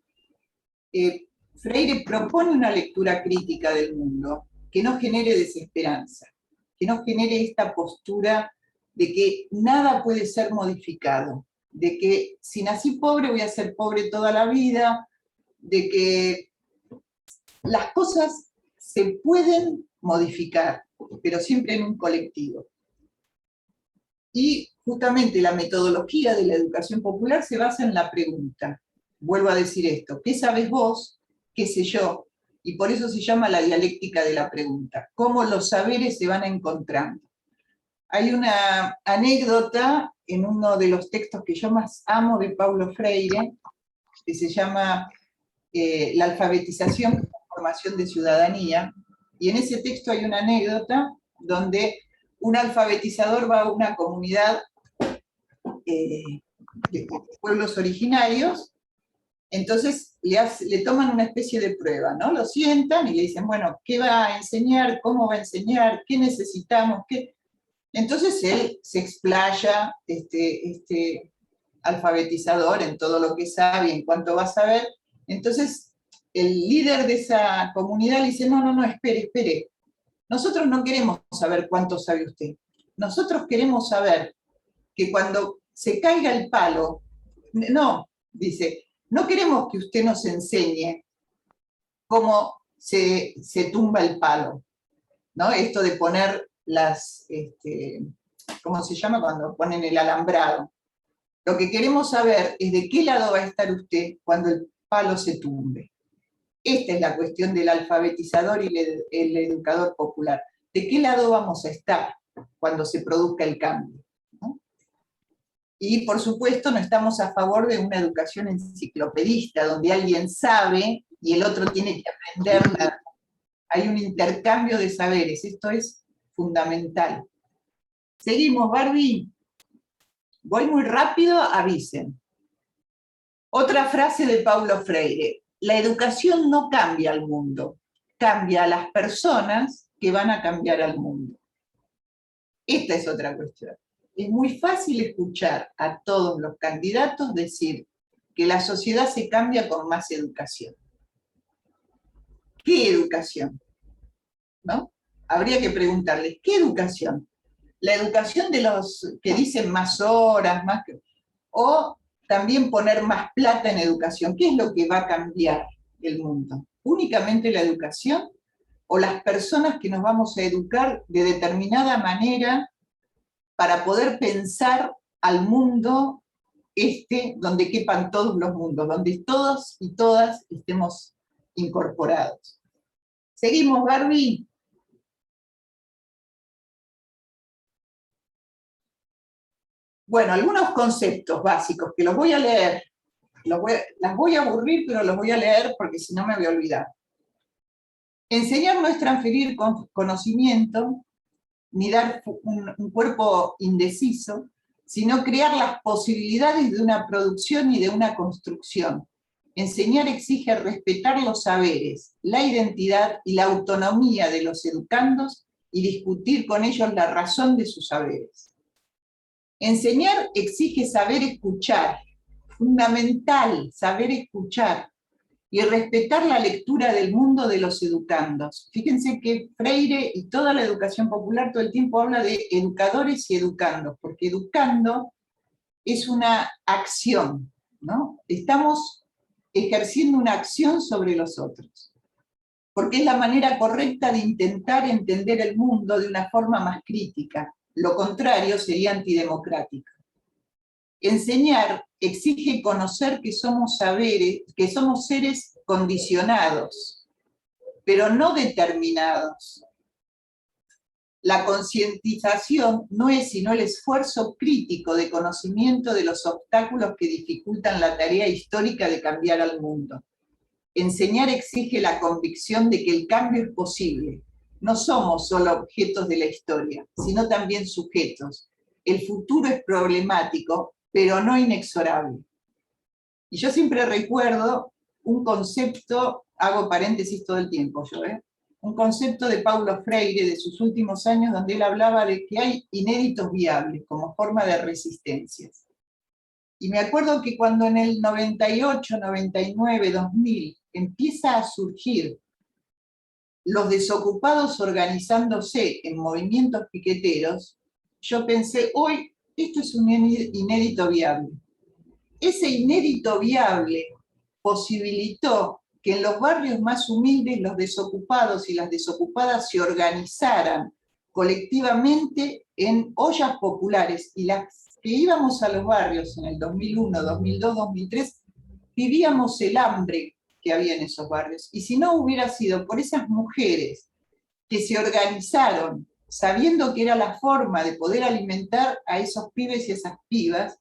Freire propone una lectura crítica del mundo que no genere desesperanza, que no genere esta postura de que nada puede ser modificado, de que si nací pobre voy a ser pobre toda la vida, de que las cosas se pueden modificar, pero siempre en un colectivo. Y justamente la metodología de la educación popular se basa en la pregunta. Vuelvo a decir esto, ¿qué sabes vos? ¿Qué sé yo? Y por eso se llama la dialéctica de la pregunta. Cómo los saberes se van encontrando. Hay una anécdota en uno de los textos que yo más amo de Paulo Freire, que se llama La alfabetización como formación de ciudadanía, y en ese texto hay una anécdota donde un alfabetizador va a una comunidad de pueblos originarios. Entonces le toman una especie de prueba, ¿no? Lo sientan y le dicen, bueno, ¿qué va a enseñar? ¿Cómo va a enseñar? ¿Qué necesitamos? ¿Qué? Entonces él se explaya, este alfabetizador, en todo lo que sabe y en cuanto va a saber. Entonces el líder de esa comunidad le dice, no, espere. Nosotros no queremos saber cuánto sabe usted. Nosotros queremos saber que cuando se caiga el palo, no, dice, no queremos que usted nos enseñe cómo se tumba el palo, ¿no? Esto de poner ¿cómo se llama cuando ponen el alambrado? Lo que queremos saber es de qué lado va a estar usted cuando el palo se tumbe. Esta es la cuestión del alfabetizador y el educador popular. ¿De qué lado vamos a estar cuando se produzca el cambio? ¿No? Y por supuesto no estamos a favor de una educación enciclopedista, donde alguien sabe y el otro tiene que aprenderla. Hay un intercambio de saberes, esto es fundamental. Seguimos, Barbie. Voy muy rápido, avisen. Otra frase de Paulo Freire. La educación no cambia al mundo, cambia a las personas que van a cambiar al mundo. Esta es otra cuestión. Es muy fácil escuchar a todos los candidatos decir que la sociedad se cambia con más educación. ¿Qué educación? ¿No? Habría que preguntarles, ¿qué educación? La educación de los que dicen más horas, o también poner más plata en educación. ¿Qué es lo que va a cambiar el mundo? ¿Únicamente la educación? ¿O las personas que nos vamos a educar de determinada manera para poder pensar al mundo donde quepan todos los mundos, donde todos y todas estemos incorporados? Seguimos, Barbie. Bueno, algunos conceptos básicos que los voy a leer. Las voy a aburrir, pero los voy a leer porque si no me voy a olvidar. Enseñar no es transferir conocimiento, ni dar un cuerpo indeciso, sino crear las posibilidades de una producción y de una construcción. Enseñar exige respetar los saberes, la identidad y la autonomía de los educandos y discutir con ellos la razón de sus saberes. Enseñar exige saber escuchar, fundamental, saber escuchar, y respetar la lectura del mundo de los educandos. Fíjense que Freire y toda la educación popular todo el tiempo habla de educadores y educandos, porque educando es una acción, ¿no? Estamos ejerciendo una acción sobre los otros, porque es la manera correcta de intentar entender el mundo de una forma más crítica. Lo contrario sería antidemocrático. Enseñar exige conocer que somos seres condicionados, pero no determinados. La concientización no es sino el esfuerzo crítico de conocimiento de los obstáculos que dificultan la tarea histórica de cambiar al mundo. Enseñar exige la convicción de que el cambio es posible. No somos solo objetos de la historia, sino también sujetos. El futuro es problemático, pero no inexorable. Y yo siempre recuerdo un concepto, hago paréntesis todo el tiempo yo, un concepto de Paulo Freire de sus últimos años, donde él hablaba de que hay inéditos viables como forma de resistencias. Y me acuerdo que cuando en el 98, 99, 2000 empieza a surgir los desocupados organizándose en movimientos piqueteros, yo pensé, hoy esto es un inédito viable. Ese inédito viable posibilitó que en los barrios más humildes los desocupados y las desocupadas se organizaran colectivamente en ollas populares, y las que íbamos a los barrios en el 2001, 2002, 2003, vivíamos el hambre que había en esos barrios. Y si no hubiera sido por esas mujeres que se organizaron sabiendo que era la forma de poder alimentar a esos pibes y esas pibas,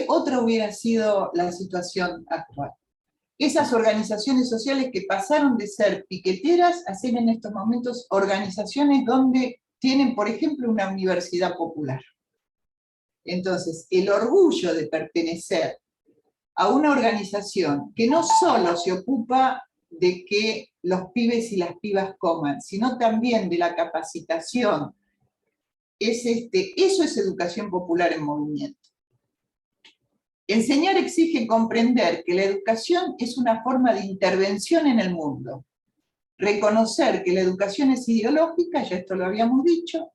otra hubiera sido la situación actual. Esas organizaciones sociales que pasaron de ser piqueteras a ser en estos momentos organizaciones donde tienen, por ejemplo, una universidad popular. Entonces, el orgullo de pertenecer a una organización que no solo se ocupa de que los pibes y las pibas coman, sino también de la capacitación, eso es educación popular en movimiento. Enseñar exige comprender que la educación es una forma de intervención en el mundo. Reconocer que la educación es ideológica, ya esto lo habíamos dicho,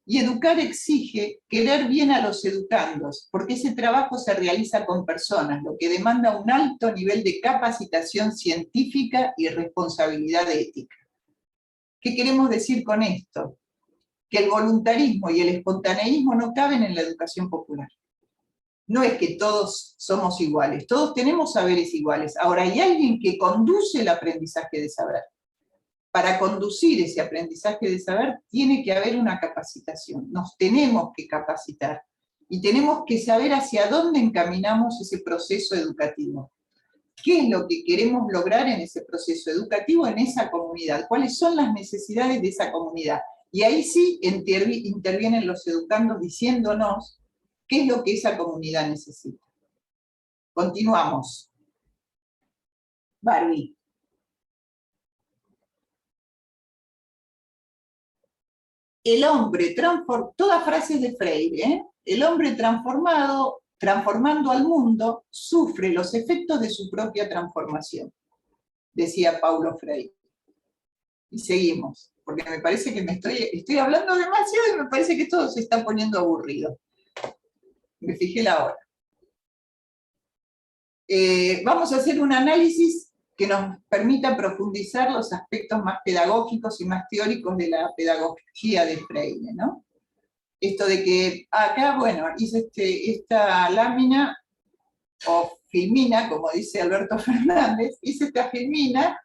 y educar exige querer bien a los educandos, porque ese trabajo se realiza con personas, lo que demanda un alto nivel de capacitación científica y responsabilidad ética. ¿Qué queremos decir con esto? Que el voluntarismo y el espontaneísmo no caben en la educación popular. No es que todos somos iguales, todos tenemos saberes iguales. Ahora, hay alguien que conduce el aprendizaje de saber. Para conducir ese aprendizaje de saber tiene que haber una capacitación. Nos tenemos que capacitar y tenemos que saber hacia dónde encaminamos ese proceso educativo. ¿Qué es lo que queremos lograr en ese proceso educativo, en esa comunidad? ¿Cuáles son las necesidades de esa comunidad? Y ahí sí intervienen los educandos diciéndonos qué es lo que esa comunidad necesita. Continuamos. Barbie. El hombre, todas frases de Freire, el hombre transformando al mundo, sufre los efectos de su propia transformación, decía Paulo Freire. Y seguimos, porque me parece que estoy hablando demasiado y me parece que todo se está poniendo aburrido. Me fijé la hora. Vamos a hacer un análisis que nos permita profundizar los aspectos más pedagógicos y más teóricos de la pedagogía de Freire, ¿no? Esto de que acá, bueno, hice esta lámina, o filmina, como dice Alberto Fernández, hice esta filmina,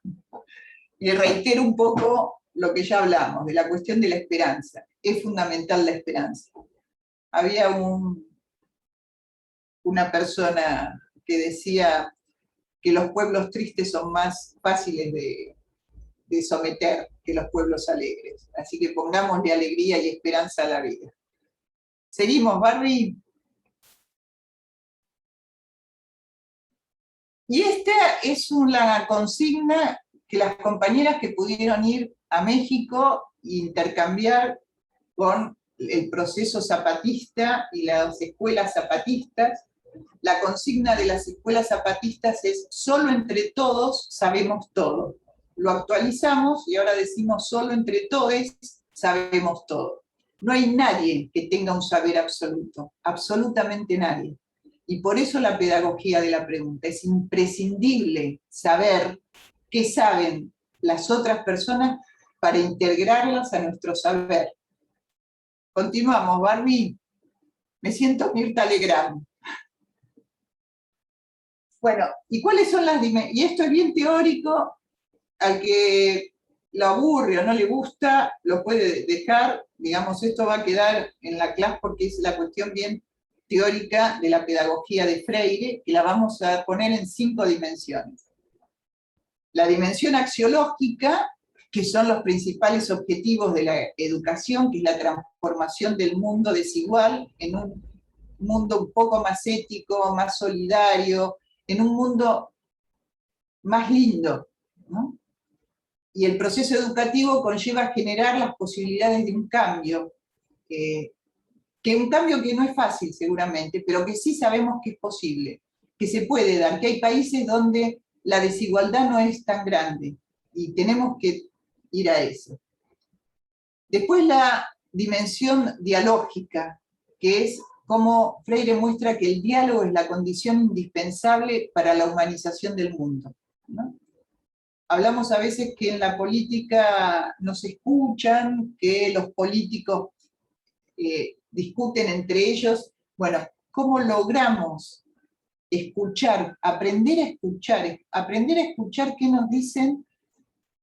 y reitero un poco lo que ya hablamos, de la cuestión de la esperanza. Es fundamental la esperanza. Había una persona que decía que los pueblos tristes son más fáciles de someter que los pueblos alegres. Así que pongámosle alegría y esperanza a la vida. Seguimos, Barbie. Y esta es una consigna que las compañeras que pudieron ir a México e intercambiar con el proceso zapatista y las escuelas zapatistas. La consigna de las escuelas zapatistas es: solo entre todos sabemos todo. Lo actualizamos y ahora decimos: solo entre todos sabemos todo. No hay nadie que tenga un saber absoluto, absolutamente nadie. Y por eso la pedagogía de la pregunta. Es imprescindible saber qué saben las otras personas para integrarlas a nuestro saber. Continuamos, Barbie. Me siento Mirta Legrand. Bueno, ¿y cuáles son las dimensiones? Y esto es bien teórico, al que lo aburre o no le gusta, lo puede dejar, digamos, esto va a quedar en la clase porque es la cuestión bien teórica de la pedagogía de Freire, y la vamos a poner en 5 dimensiones. La dimensión axiológica, que son los principales objetivos de la educación, que es la transformación del mundo desigual en un mundo un poco más ético, más solidario, en un mundo más lindo, ¿no? y el proceso educativo conlleva generar las posibilidades de un cambio, que un cambio que no es fácil seguramente, pero que sí sabemos que es posible, que se puede dar, que hay países donde la desigualdad no es tan grande, y tenemos que ir a eso. Después la dimensión dialógica, que es como Freire muestra que el diálogo es la condición indispensable para la humanización del mundo, ¿no? Hablamos a veces que en la política no se escuchan, que los políticos discuten entre ellos. Bueno, ¿cómo logramos escuchar, aprender a escuchar qué nos dicen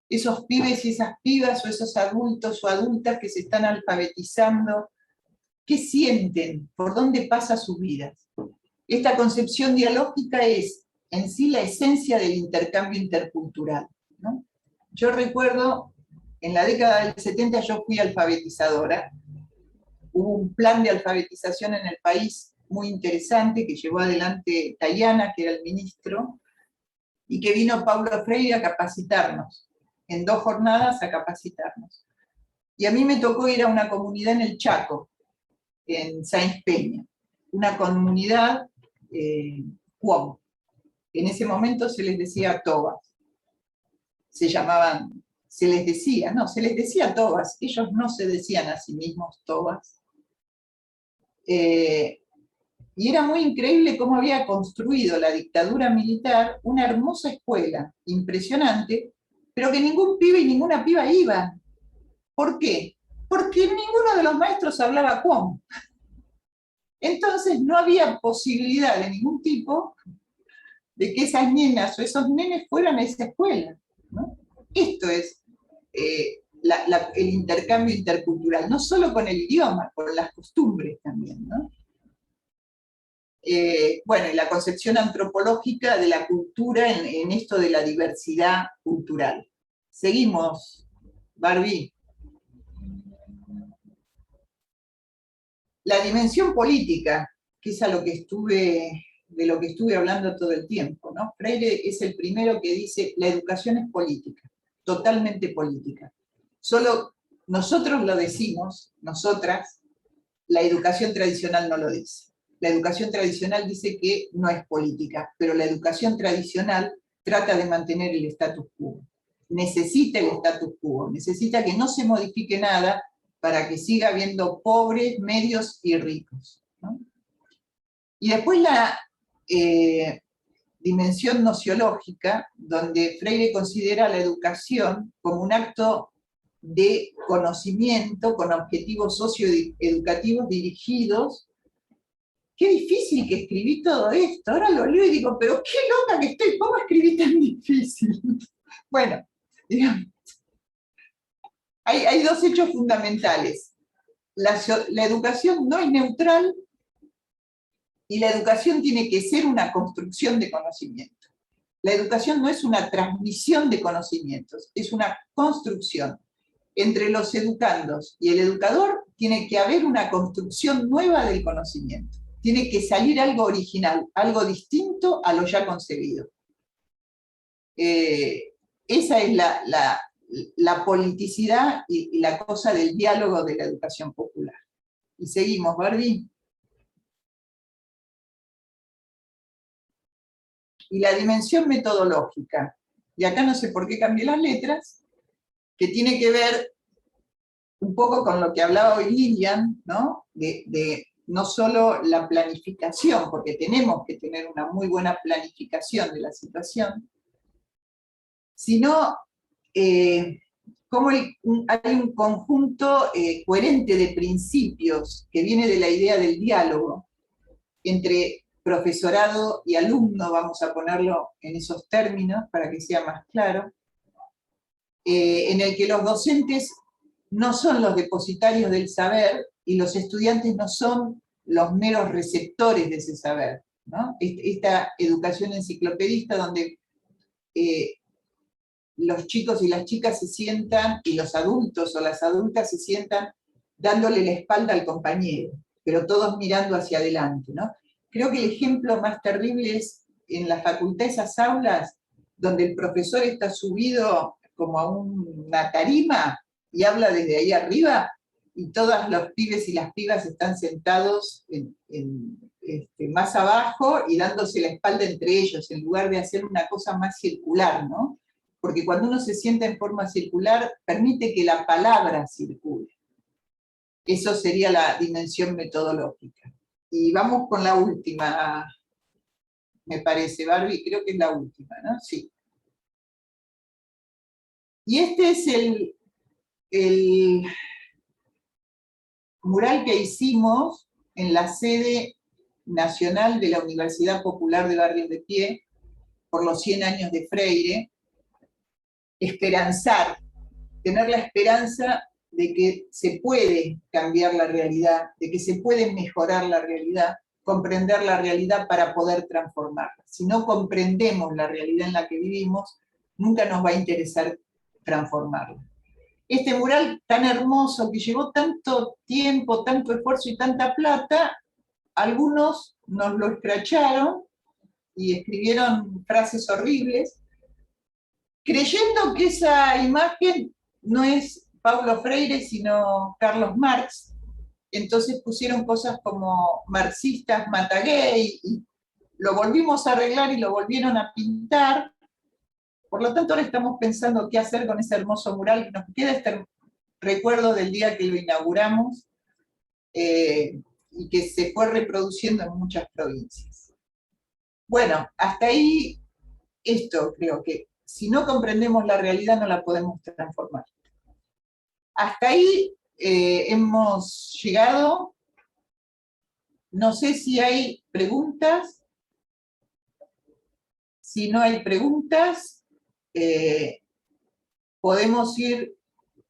esos pibes y esas pibas, o esos adultos o adultas que se están alfabetizando? ¿Qué sienten? ¿Por dónde pasa sus vidas? Esta concepción dialógica es en sí la esencia del intercambio intercultural, ¿no? Yo recuerdo, en la década del 70 yo fui alfabetizadora. Hubo un plan de alfabetización en el país muy interesante que llevó adelante Tayana, que era el ministro, y que vino Paulo Freire a capacitarnos, en 2 jornadas a capacitarnos. Y a mí me tocó ir a una comunidad en el Chaco, en Sáenz Peña, una comunidad Cuom. En ese momento se les decía tobas. Se les decía tobas, ellos no se decían a sí mismos tobas. Y era muy increíble cómo había construido la dictadura militar una hermosa escuela, impresionante, pero que ningún pibe y ninguna piba iban. ¿Por qué? Porque ninguno de los maestros hablaba Cuom. Entonces no había posibilidad de ningún tipo de que esas nenas o esos nenes fueran a esa escuela, ¿no? Esto es el intercambio intercultural, no solo con el idioma, con las costumbres también, ¿no? Bueno, y la concepción antropológica de la cultura en esto de la diversidad cultural. Seguimos, Barbie. La dimensión política, que es de lo que estuve hablando todo el tiempo, ¿no? Freire es el primero que dice, la educación es política, totalmente política. Solo nosotros lo decimos, nosotras, la educación tradicional no lo dice. La educación tradicional dice que no es política, pero la educación tradicional trata de mantener el status quo. Necesita el status quo, necesita que no se modifique nada para que siga habiendo pobres, medios y ricos, ¿no? Y después la dimensión nociológica, donde Freire considera la educación como un acto de conocimiento con objetivos socioeducativos dirigidos. Qué difícil que escribí todo esto, ahora lo leo y digo, pero qué loca que estoy, ¿cómo escribí tan difícil? Bueno, digamos, hay 2 hechos fundamentales. La educación no es neutral y la educación tiene que ser una construcción de conocimiento. La educación no es una transmisión de conocimientos, es una construcción. Entre los educandos y el educador tiene que haber una construcción nueva del conocimiento. Tiene que salir algo original, algo distinto a lo ya concebido. Esa es la politicidad y la cosa del diálogo de la educación popular. Y seguimos, Barbie. Y la dimensión metodológica. Y acá no sé por qué cambié las letras, que tiene que ver un poco con lo que hablaba hoy Lilian, ¿no? De no solo la planificación, porque tenemos que tener una muy buena planificación de la situación, sino cómo hay un conjunto coherente de principios que viene de la idea del diálogo entre profesorado y alumno, vamos a ponerlo en esos términos para que sea más claro, en el que los docentes no son los depositarios del saber y los estudiantes no son los meros receptores de ese saber, ¿no? Esta educación enciclopedista donde los chicos y las chicas se sientan, y los adultos o las adultas se sientan dándole la espalda al compañero, pero todos mirando hacia adelante, ¿no? Creo que el ejemplo más terrible es en la facultad, esas aulas donde el profesor está subido como a una tarima y habla desde ahí arriba, y todos los pibes y las pibas están sentados más abajo y dándose la espalda entre ellos, en lugar de hacer una cosa más circular, ¿no? Porque cuando uno se sienta en forma circular, permite que la palabra circule. Eso sería la dimensión metodológica. Y vamos con la última, me parece, Barbie, creo que es la última, ¿no? Sí. Y este es el mural que hicimos en la sede nacional de la Universidad Popular de Barrios de Pie, por los 100 años de Freire. Esperanzar, tener la esperanza de que se puede cambiar la realidad, de que se puede mejorar la realidad, comprender la realidad para poder transformarla. Si no comprendemos la realidad en la que vivimos, nunca nos va a interesar transformarla. Este mural tan hermoso que llevó tanto tiempo, tanto esfuerzo y tanta plata, algunos nos lo escracharon y escribieron frases horribles, creyendo que esa imagen no es Paulo Freire, sino Carlos Marx. Entonces pusieron cosas como marxistas, mata gay, y lo volvimos a arreglar y lo volvieron a pintar. Por lo tanto, ahora estamos pensando qué hacer con ese hermoso mural, que nos queda este recuerdo del día que lo inauguramos, y que se fue reproduciendo en muchas provincias. Bueno, hasta ahí esto creo que si no comprendemos la realidad no la podemos transformar. Hasta ahí hemos llegado. No sé si hay preguntas. Si no hay preguntas, podemos ir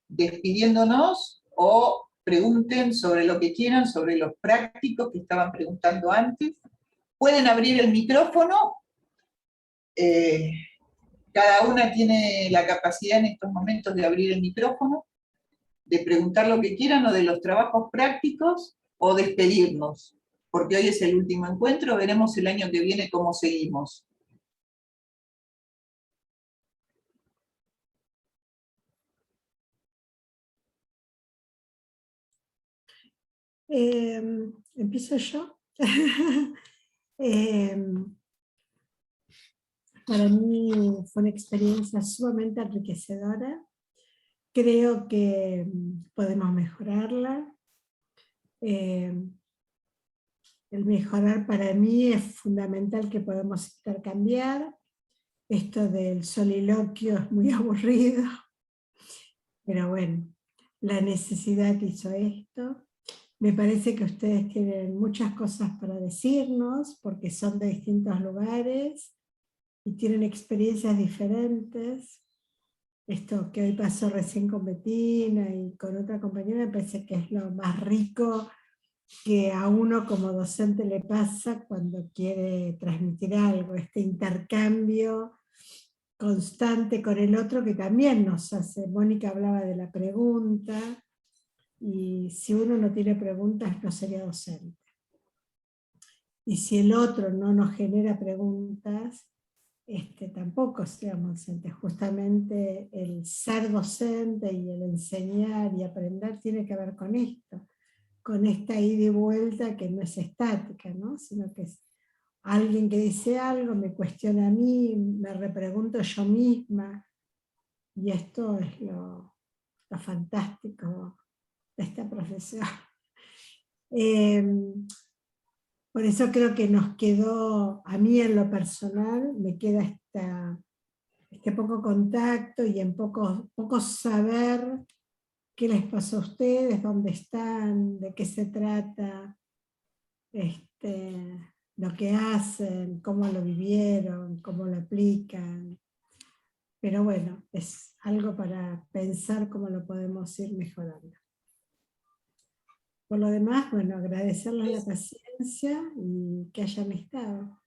despidiéndonos o pregunten sobre lo que quieran, sobre los prácticos que estaban preguntando antes. Pueden abrir el micrófono. Cada una tiene la capacidad en estos momentos de abrir el micrófono, de preguntar lo que quieran, o de los trabajos prácticos, o despedirnos, porque hoy es el último encuentro, veremos el año que viene cómo seguimos. Empiezo yo. Para mí fue una experiencia sumamente enriquecedora. Creo que podemos mejorarla. El mejorar para mí es fundamental, que podemos intercambiar. Esto del soliloquio es muy aburrido, pero bueno, la necesidad hizo esto. Me parece que ustedes tienen muchas cosas para decirnos, porque son de distintos lugares y tienen experiencias diferentes. Esto que hoy pasó recién con Betina y con otra compañera, me parece que es lo más rico que a uno como docente le pasa cuando quiere transmitir algo, este intercambio constante con el otro que también nos hace. Mónica hablaba de la pregunta, y si uno no tiene preguntas no sería docente. Y si el otro no nos genera preguntas, tampoco seamos docentes. Justamente el ser docente y el enseñar y aprender tiene que ver con esto, con esta ida y vuelta que no es estática, ¿no? Sino que es alguien que dice algo, me cuestiona a mí, me repregunto yo misma, y esto es lo fantástico de esta profesión. Por eso creo que nos quedó, a mí en lo personal, me queda este poco contacto y en poco saber qué les pasó a ustedes, dónde están, de qué se trata, lo que hacen, cómo lo vivieron, cómo lo aplican. Pero bueno, es algo para pensar cómo lo podemos ir mejorando. Por lo demás, bueno, agradecerles la paciencia y que hayan estado.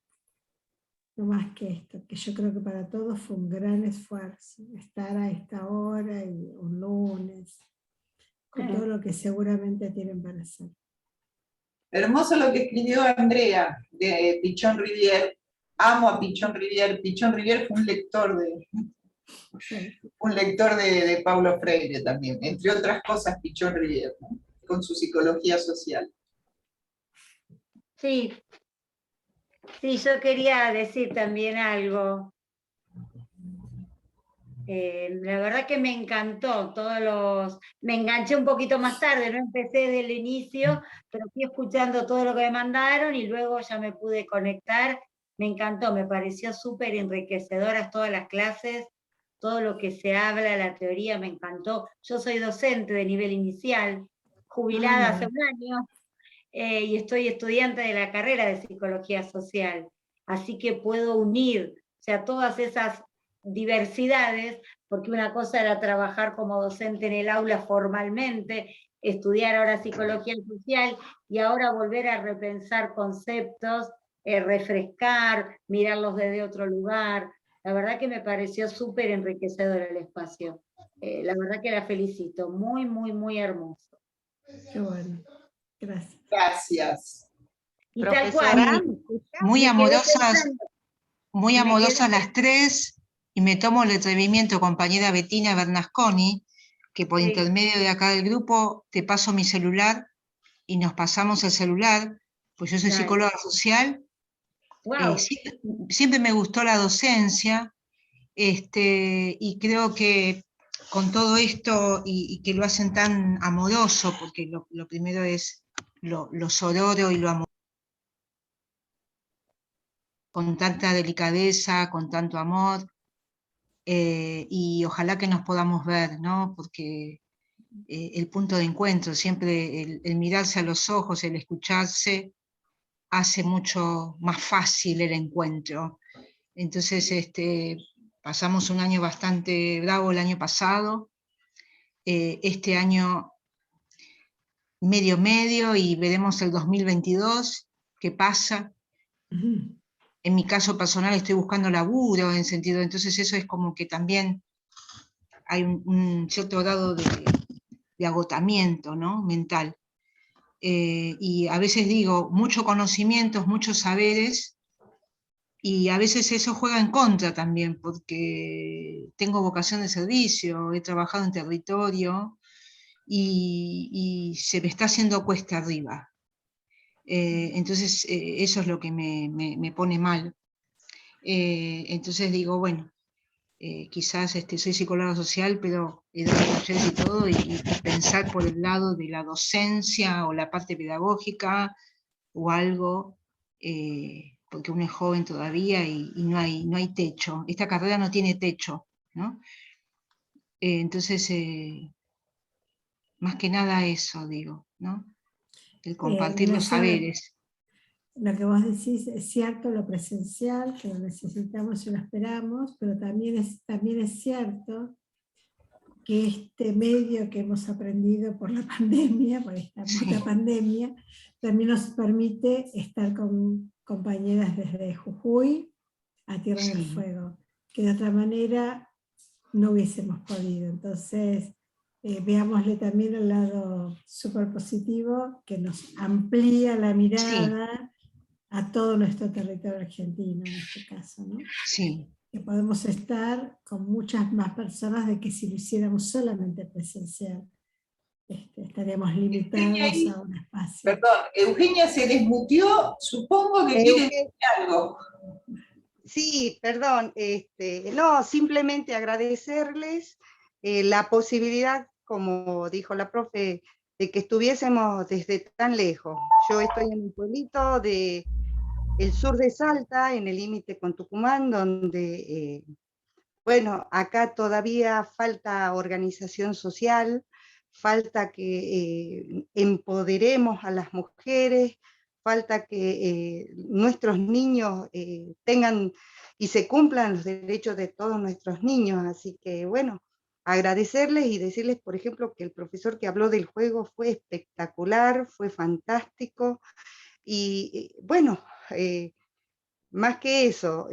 No más que esto, que yo creo que para todos fue un gran esfuerzo estar a esta hora y un lunes, con todo lo que seguramente tienen para hacer. Hermoso lo que escribió Andrea de Pichon Rivière. Amo a Pichon Rivière. Pichon Rivière fue un lector Sí. Un lector de Paulo Freire también, entre otras cosas, Pichón Rivière, ¿no? Con su psicología social. Sí, sí, yo quería decir también algo. La verdad que me encantó, me enganché un poquito más tarde, no empecé desde el inicio, pero fui escuchando todo lo que me mandaron y luego ya me pude conectar. Me encantó, me pareció súper enriquecedoras todas las clases, todo lo que se habla, la teoría, me encantó. Yo soy docente de nivel inicial, jubilada hace un año, y estoy estudiante de la carrera de psicología social, así que puedo unir, o sea, todas esas diversidades, porque una cosa era trabajar como docente en el aula formalmente, estudiar ahora psicología social y ahora volver a repensar conceptos, refrescar, mirarlos desde otro lugar. La verdad que me pareció súper enriquecedor el espacio. La verdad que la felicito, muy, muy, muy hermoso. Qué bueno, gracias. Gracias. Y tal Profesora, cual, muy me quedé amorosas, pensando, muy me amorosas quedé- las tres, y me tomo el atrevimiento, compañera Bettina Bernasconi, que por sí, intermedio de acá del grupo te paso mi celular y nos pasamos el celular, pues yo soy dale. psicóloga social, Wow, siempre me gustó la docencia, y creo que con todo esto, y que lo hacen tan amoroso, porque lo primero es lo sororo y lo amoroso, con tanta delicadeza, con tanto amor, y ojalá que nos podamos ver, ¿no? Porque el punto de encuentro, siempre el mirarse a los ojos, el escucharse, hace mucho más fácil el encuentro. Entonces, pasamos un año bastante bravo el año pasado, este año medio medio, y veremos el 2022 qué pasa. En mi caso personal estoy buscando laburo, en sentido, entonces eso es como que también hay un cierto grado de agotamiento, ¿no? Mental. Y a veces digo, muchos conocimientos, muchos saberes, y a veces eso juega en contra también, porque tengo vocación de servicio, he trabajado en territorio, y se me está haciendo cuesta arriba. Entonces eso es lo que me pone mal. Entonces digo, bueno, quizás soy psicóloga social, pero he dado talleres y todo, y pensar por el lado de la docencia o la parte pedagógica o algo, porque uno es joven todavía y no hay techo. Esta carrera no tiene techo, ¿no? Entonces, más que nada eso, digo, ¿no? El compartir los saberes. Lo que vos decís es cierto, lo presencial, que lo necesitamos y lo esperamos, pero también es cierto que este medio que hemos aprendido por la pandemia, por esta puta pandemia, también nos permite estar con compañeras desde Jujuy a Tierra del Fuego, que de otra manera no hubiésemos podido. Entonces, veámosle también el lado súper positivo, que nos amplía la mirada a todo nuestro territorio argentino, en este caso, ¿no? Sí. Que podemos estar con muchas más personas de que si lo hiciéramos solamente presencial. Estaríamos limitados a un espacio. Perdón, Eugenia se desmutió, supongo que quiere decir algo. Sí, perdón, no, simplemente agradecerles la posibilidad, como dijo la profe, de que estuviésemos desde tan lejos. Yo estoy en un pueblito del sur de Salta, en el límite con Tucumán, donde, bueno, acá todavía falta organización social, falta que empoderemos a las mujeres, falta que nuestros niños tengan y se cumplan los derechos de todos nuestros niños. Así que, bueno, agradecerles y decirles, por ejemplo, que el profesor que habló del juego fue espectacular, fue fantástico. Y bueno, más que eso,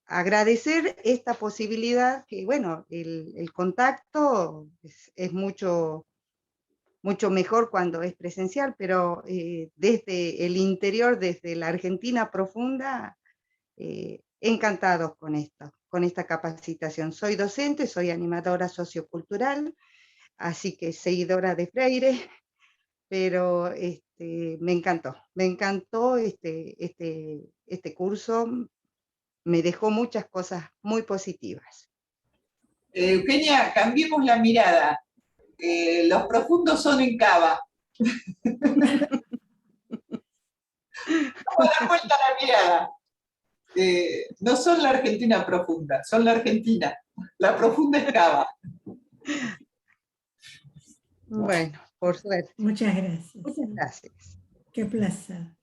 agradecer esta posibilidad que, bueno, el contacto es mucho mejor cuando es presencial, pero desde el interior, desde la Argentina profunda, encantados con esto. con esta capacitación. Soy docente, soy animadora sociocultural, así que seguidora de Freire, pero me encantó este curso, me dejó muchas cosas muy positivas. Eugenia, cambiemos la mirada. Los profundos son en Cava. Vamos a dar vuelta a la mirada. No son la Argentina profunda, son la Argentina. La profunda es Cava. Bueno, por suerte. Muchas gracias. Muchas gracias. Qué placer.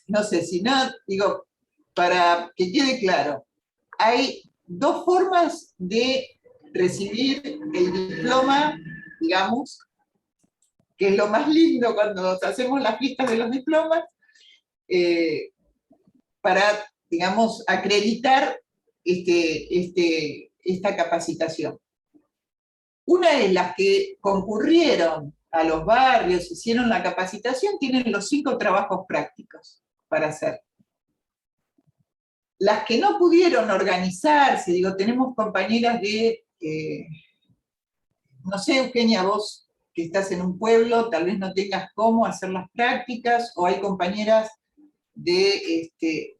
No sé, si no, digo, para que quede claro, hay dos formas de recibir el diploma, digamos, que es lo más lindo cuando hacemos las fiestas de los diplomas, para, digamos, acreditar esta capacitación. Una es las que concurrieron a los barrios, hicieron la capacitación, tienen los 5 trabajos prácticos para hacer. Las que no pudieron organizarse, digo, tenemos compañeras de, no sé, Eugenia, vos que estás en un pueblo, tal vez no tengas cómo hacer las prácticas, o hay compañeras de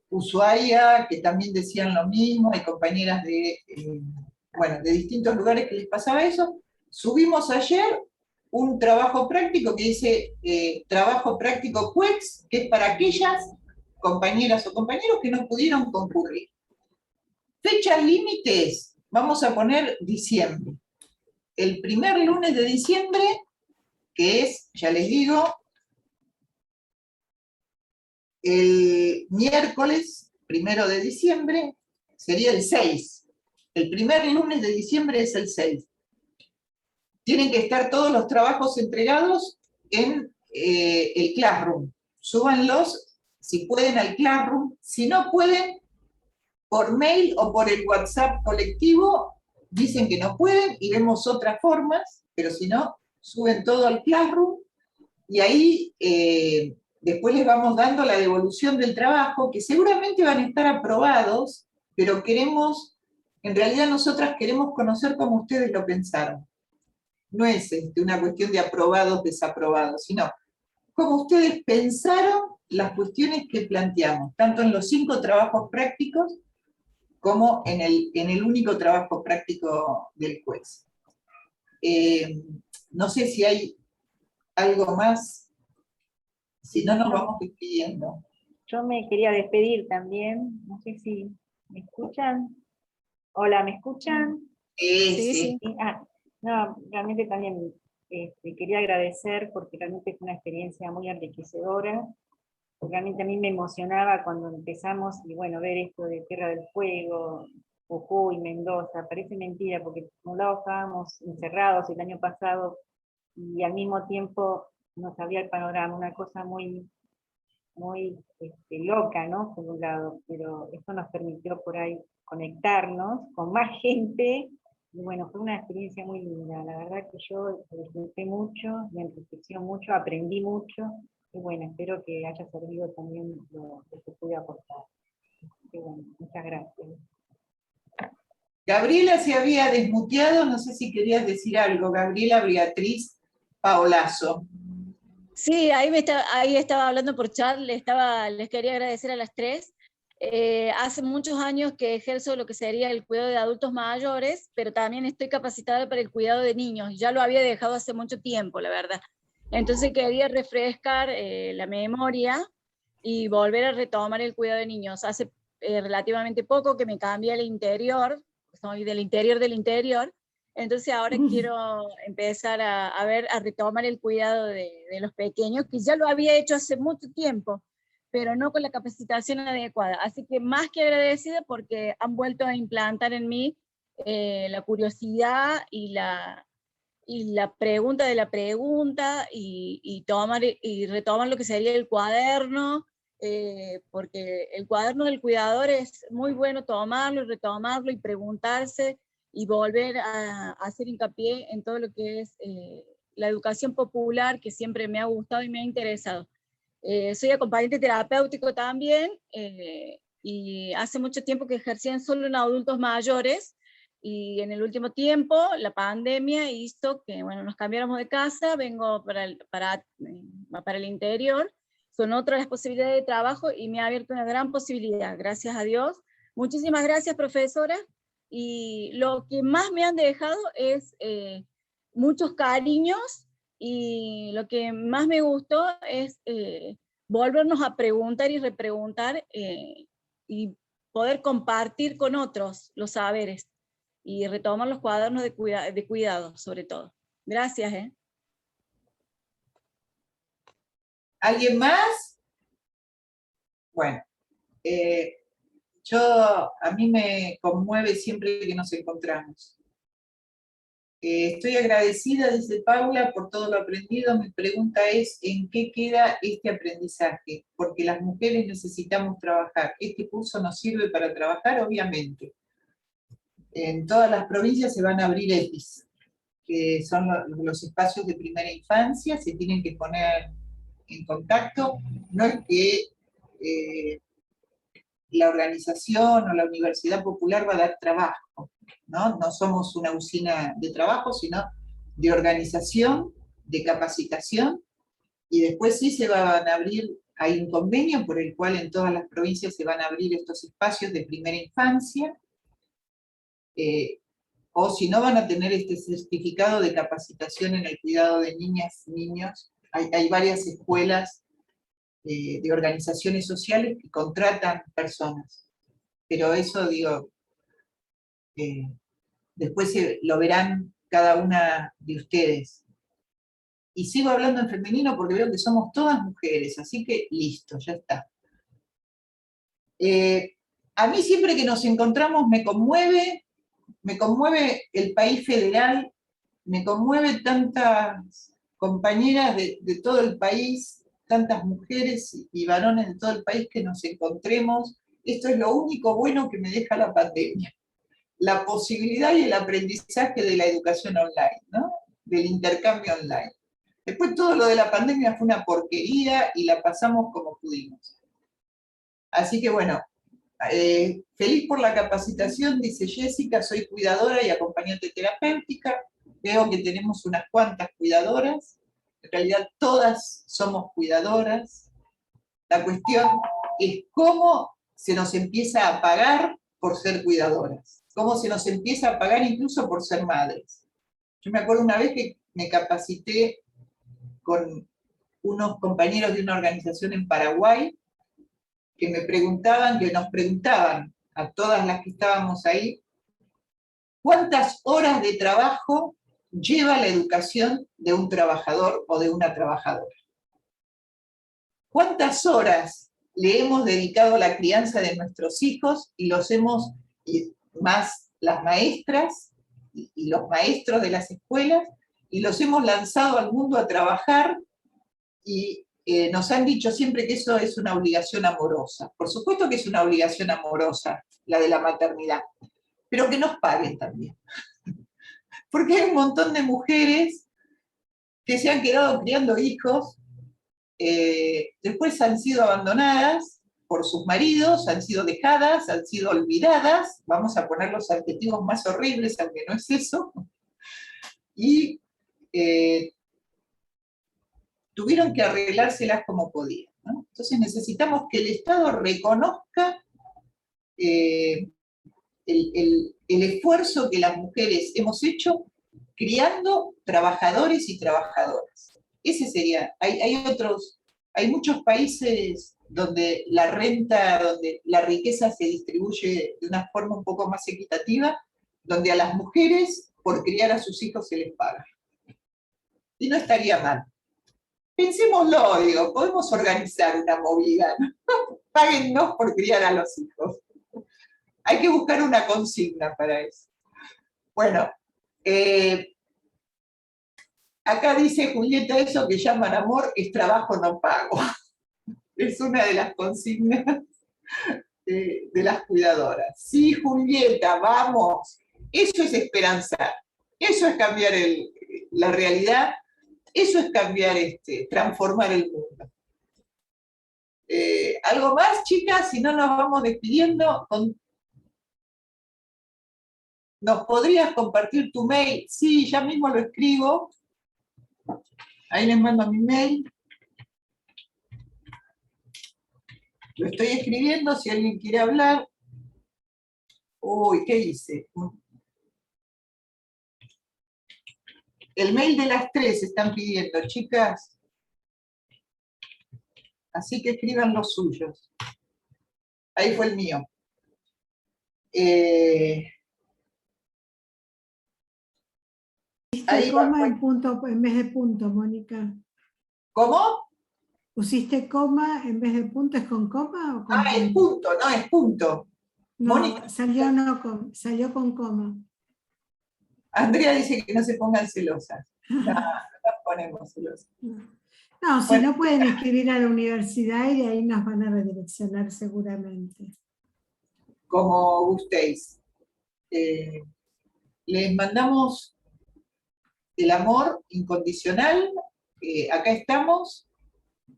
Ushuaia que también decían lo mismo, hay compañeras de, bueno, de distintos lugares que les pasaba eso. Subimos ayer un trabajo práctico que dice trabajo práctico CUEX, que es para aquellas compañeras o compañeros que no pudieron concurrir. Fechas límites, vamos a poner diciembre. El primer lunes de diciembre, que es, ya les digo, el miércoles 1 de diciembre, sería el 6. El primer lunes de diciembre es el 6. Tienen que estar todos los trabajos entregados en el Classroom. Súbanlos, si pueden, al Classroom. Si no pueden, por mail o por el WhatsApp colectivo, dicen que no pueden y vemos otras formas, pero si no, suben todo al Classroom y ahí después les vamos dando la devolución del trabajo, que seguramente van a estar aprobados, pero queremos, en realidad nosotras queremos conocer cómo ustedes lo pensaron. No es una cuestión de aprobados, desaprobados, sino cómo ustedes pensaron las cuestiones que planteamos, tanto en los 5 trabajos prácticos como en el único trabajo práctico del juez. No sé si hay algo más, si no nos vamos despidiendo. Yo me quería despedir también, no sé si me escuchan. Hola, ¿me escuchan? Sí. No, realmente también quería agradecer porque realmente fue una experiencia muy enriquecedora. Realmente a mí me emocionaba cuando empezamos, y bueno, ver esto de Tierra del Fuego, Jujuy, Mendoza, parece mentira, porque por un lado estábamos encerrados el año pasado, y al mismo tiempo nos abría el panorama, una cosa muy, muy loca, ¿no? Por un lado, pero esto nos permitió por ahí conectarnos con más gente, y bueno, fue una experiencia muy linda, la verdad que yo disfruté mucho, me enriqueció mucho, aprendí mucho, y bueno, espero que haya servido también lo que pude aportar. Y bueno, muchas gracias. Gabriela se había desmuteado, no sé si querías decir algo, Gabriela Beatriz Paolazo. Sí, ahí estaba hablando por chat, les quería agradecer a las 3. Hace muchos años que ejerzo lo que sería el cuidado de adultos mayores, pero también estoy capacitada para el cuidado de niños. Ya lo había dejado hace mucho tiempo, la verdad. Entonces quería refrescar la memoria y volver a retomar el cuidado de niños. Hace relativamente poco que me cambié al interior, soy del interior, entonces ahora quiero empezar a retomar el cuidado de los pequeños, que ya lo había hecho hace mucho tiempo, pero no con la capacitación adecuada. Así que más que agradecida porque han vuelto a implantar en mí la curiosidad y la pregunta de la pregunta, y retomar lo que sería el cuaderno, porque el cuaderno del cuidador es muy bueno tomarlo y retomarlo y preguntarse y volver a hacer hincapié en todo lo que es la educación popular, que siempre me ha gustado y me ha interesado. Soy acompañante terapéutico también, y hace mucho tiempo que ejercían solo en adultos mayores, y en el último tiempo la pandemia hizo que, bueno, nos cambiáramos de casa, vengo para el interior, son otras las posibilidades de trabajo y me ha abierto una gran posibilidad, gracias a Dios. Muchísimas gracias, profesora, y lo que más me han dejado es muchos cariños, y lo que más me gustó es volvernos a preguntar y repreguntar, y poder compartir con otros los saberes, y retomar los cuadernos de cuidado, sobre todo. Gracias. ¿Alguien más? Bueno, a mí me conmueve siempre que nos encontramos. Estoy agradecida, dice Paula, por todo lo aprendido. Mi pregunta es, ¿en qué queda este aprendizaje? Porque las mujeres necesitamos trabajar. ¿Este curso nos sirve para trabajar? Obviamente. En todas las provincias se van a abrir EPIs, que son los espacios de primera infancia, se tienen que poner en contacto. No es que la organización o la Universidad Popular va a dar trabajo, ¿no? No somos una usina de trabajo, sino de organización, de capacitación, y después sí se van a abrir, hay un convenio por el cual en todas las provincias se van a abrir estos espacios de primera infancia, o si no van a tener este certificado de capacitación en el cuidado de niñas y niños. Hay varias escuelas de organizaciones sociales que contratan personas, pero eso, digo, después lo verán cada una de ustedes. Y sigo hablando en femenino porque veo que somos todas mujeres, así que listo, ya está. A mí siempre que nos encontramos me conmueve el país federal, me conmueve tantas compañeras de todo el país, tantas mujeres y varones de todo el país que nos encontremos. Esto es lo único bueno que me deja la pandemia. La posibilidad y el aprendizaje de la educación online, ¿no? Del intercambio online. Después todo lo de la pandemia fue una porquería y la pasamos como pudimos. Así que bueno, feliz por la capacitación, dice Jessica, soy cuidadora y acompañante terapéutica. Veo que tenemos unas cuantas cuidadoras. En realidad todas somos cuidadoras. La cuestión es cómo se nos empieza a pagar por ser cuidadoras. Cómo se nos empieza a pagar incluso por ser madres. Yo me acuerdo una vez que me capacité con unos compañeros de una organización en Paraguay que nos preguntaban a todas las que estábamos ahí, ¿cuántas horas de trabajo lleva la educación de un trabajador o de una trabajadora? ¿Cuántas horas le hemos dedicado a la crianza de nuestros hijos y más las maestras y los maestros de las escuelas, y los hemos lanzado al mundo a trabajar y nos han dicho siempre que eso es una obligación amorosa. Por supuesto que es una obligación amorosa, la de la maternidad, pero que nos paguen también. Porque hay un montón de mujeres que se han quedado criando hijos, después han sido abandonadas por sus maridos, han sido dejadas, han sido olvidadas, vamos a poner los adjetivos más horribles, aunque no es eso, y tuvieron que arreglárselas como podían, ¿no? Entonces necesitamos que el Estado reconozca el esfuerzo que las mujeres hemos hecho criando trabajadores y trabajadoras. Ese sería, hay muchos países donde la renta, donde la riqueza se distribuye de una forma un poco más equitativa, donde a las mujeres por criar a sus hijos se les paga. Y no estaría mal. Pensémoslo, digo, podemos organizar una movida, ¿no? Páguennos por criar a los hijos. Hay que buscar una consigna para eso. Bueno, acá dice Julieta, eso que llaman amor es trabajo no pago. Es una de las consignas de las cuidadoras. Sí, Julieta, vamos. Eso es esperanzar. Eso es cambiar la realidad. Eso es cambiar, transformar el mundo. ¿Algo más, chicas? Si no, nos vamos despidiendo. ¿Nos podrías compartir tu mail? Sí, ya mismo lo escribo. Ahí les mando mi mail. Lo estoy escribiendo, si alguien quiere hablar. Uy, ¿qué hice? El mail de las 3 están pidiendo, chicas. Así que escriban los suyos. Ahí fue el mío. Pusiste coma en vez de punto, Mónica. ¿Cómo? ¿Pusiste coma en vez de punto? ¿Es con coma o con punto? Es punto, no, es punto. No, Mónica. salió con coma. Andrea dice que no se pongan celosas. No, no las ponemos celosas. No, si no pueden escribir a la universidad y de ahí nos van a redireccionar seguramente. Como gustéis. Les mandamos el amor incondicional. Acá estamos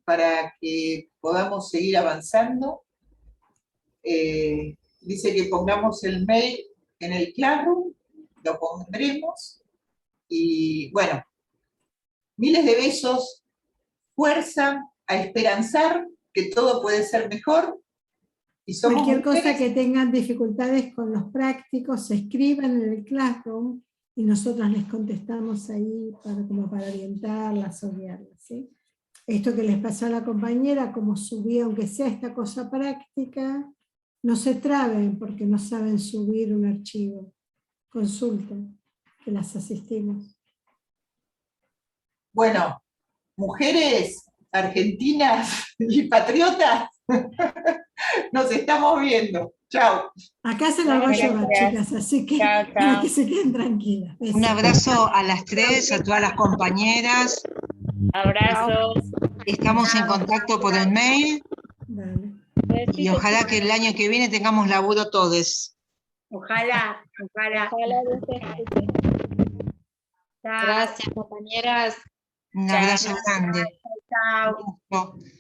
para que podamos seguir avanzando. Dice que pongamos el mail en el Classroom, lo pondremos. Y bueno, miles de besos, fuerza, a esperanzar que todo puede ser mejor. Y somos cualquier mujeres. cosa que tengan dificultades con los prácticos, se escriban en el Classroom y nosotros les contestamos ahí como para orientarlas o guiarlas, ¿sí? Esto que les pasó a la compañera, como subí, aunque sea esta cosa práctica, no se traben porque no saben subir un archivo. Consulten, que las asistimos. Bueno, mujeres argentinas y patriotas, nos estamos viendo. Chao. Acá se lo voy a llevar, chicas, así que Chao, para chao. que se queden tranquilas. Besos. Un abrazo a las 3, a todas las compañeras. Abrazos. Estamos en contacto por el mail Dale. y ojalá que el año que viene tengamos laburo todos. Ojalá. Ojalá Dios te escuche. Chao. Gracias, compañeras. Un Chao. abrazo grande. Chao. Un gusto.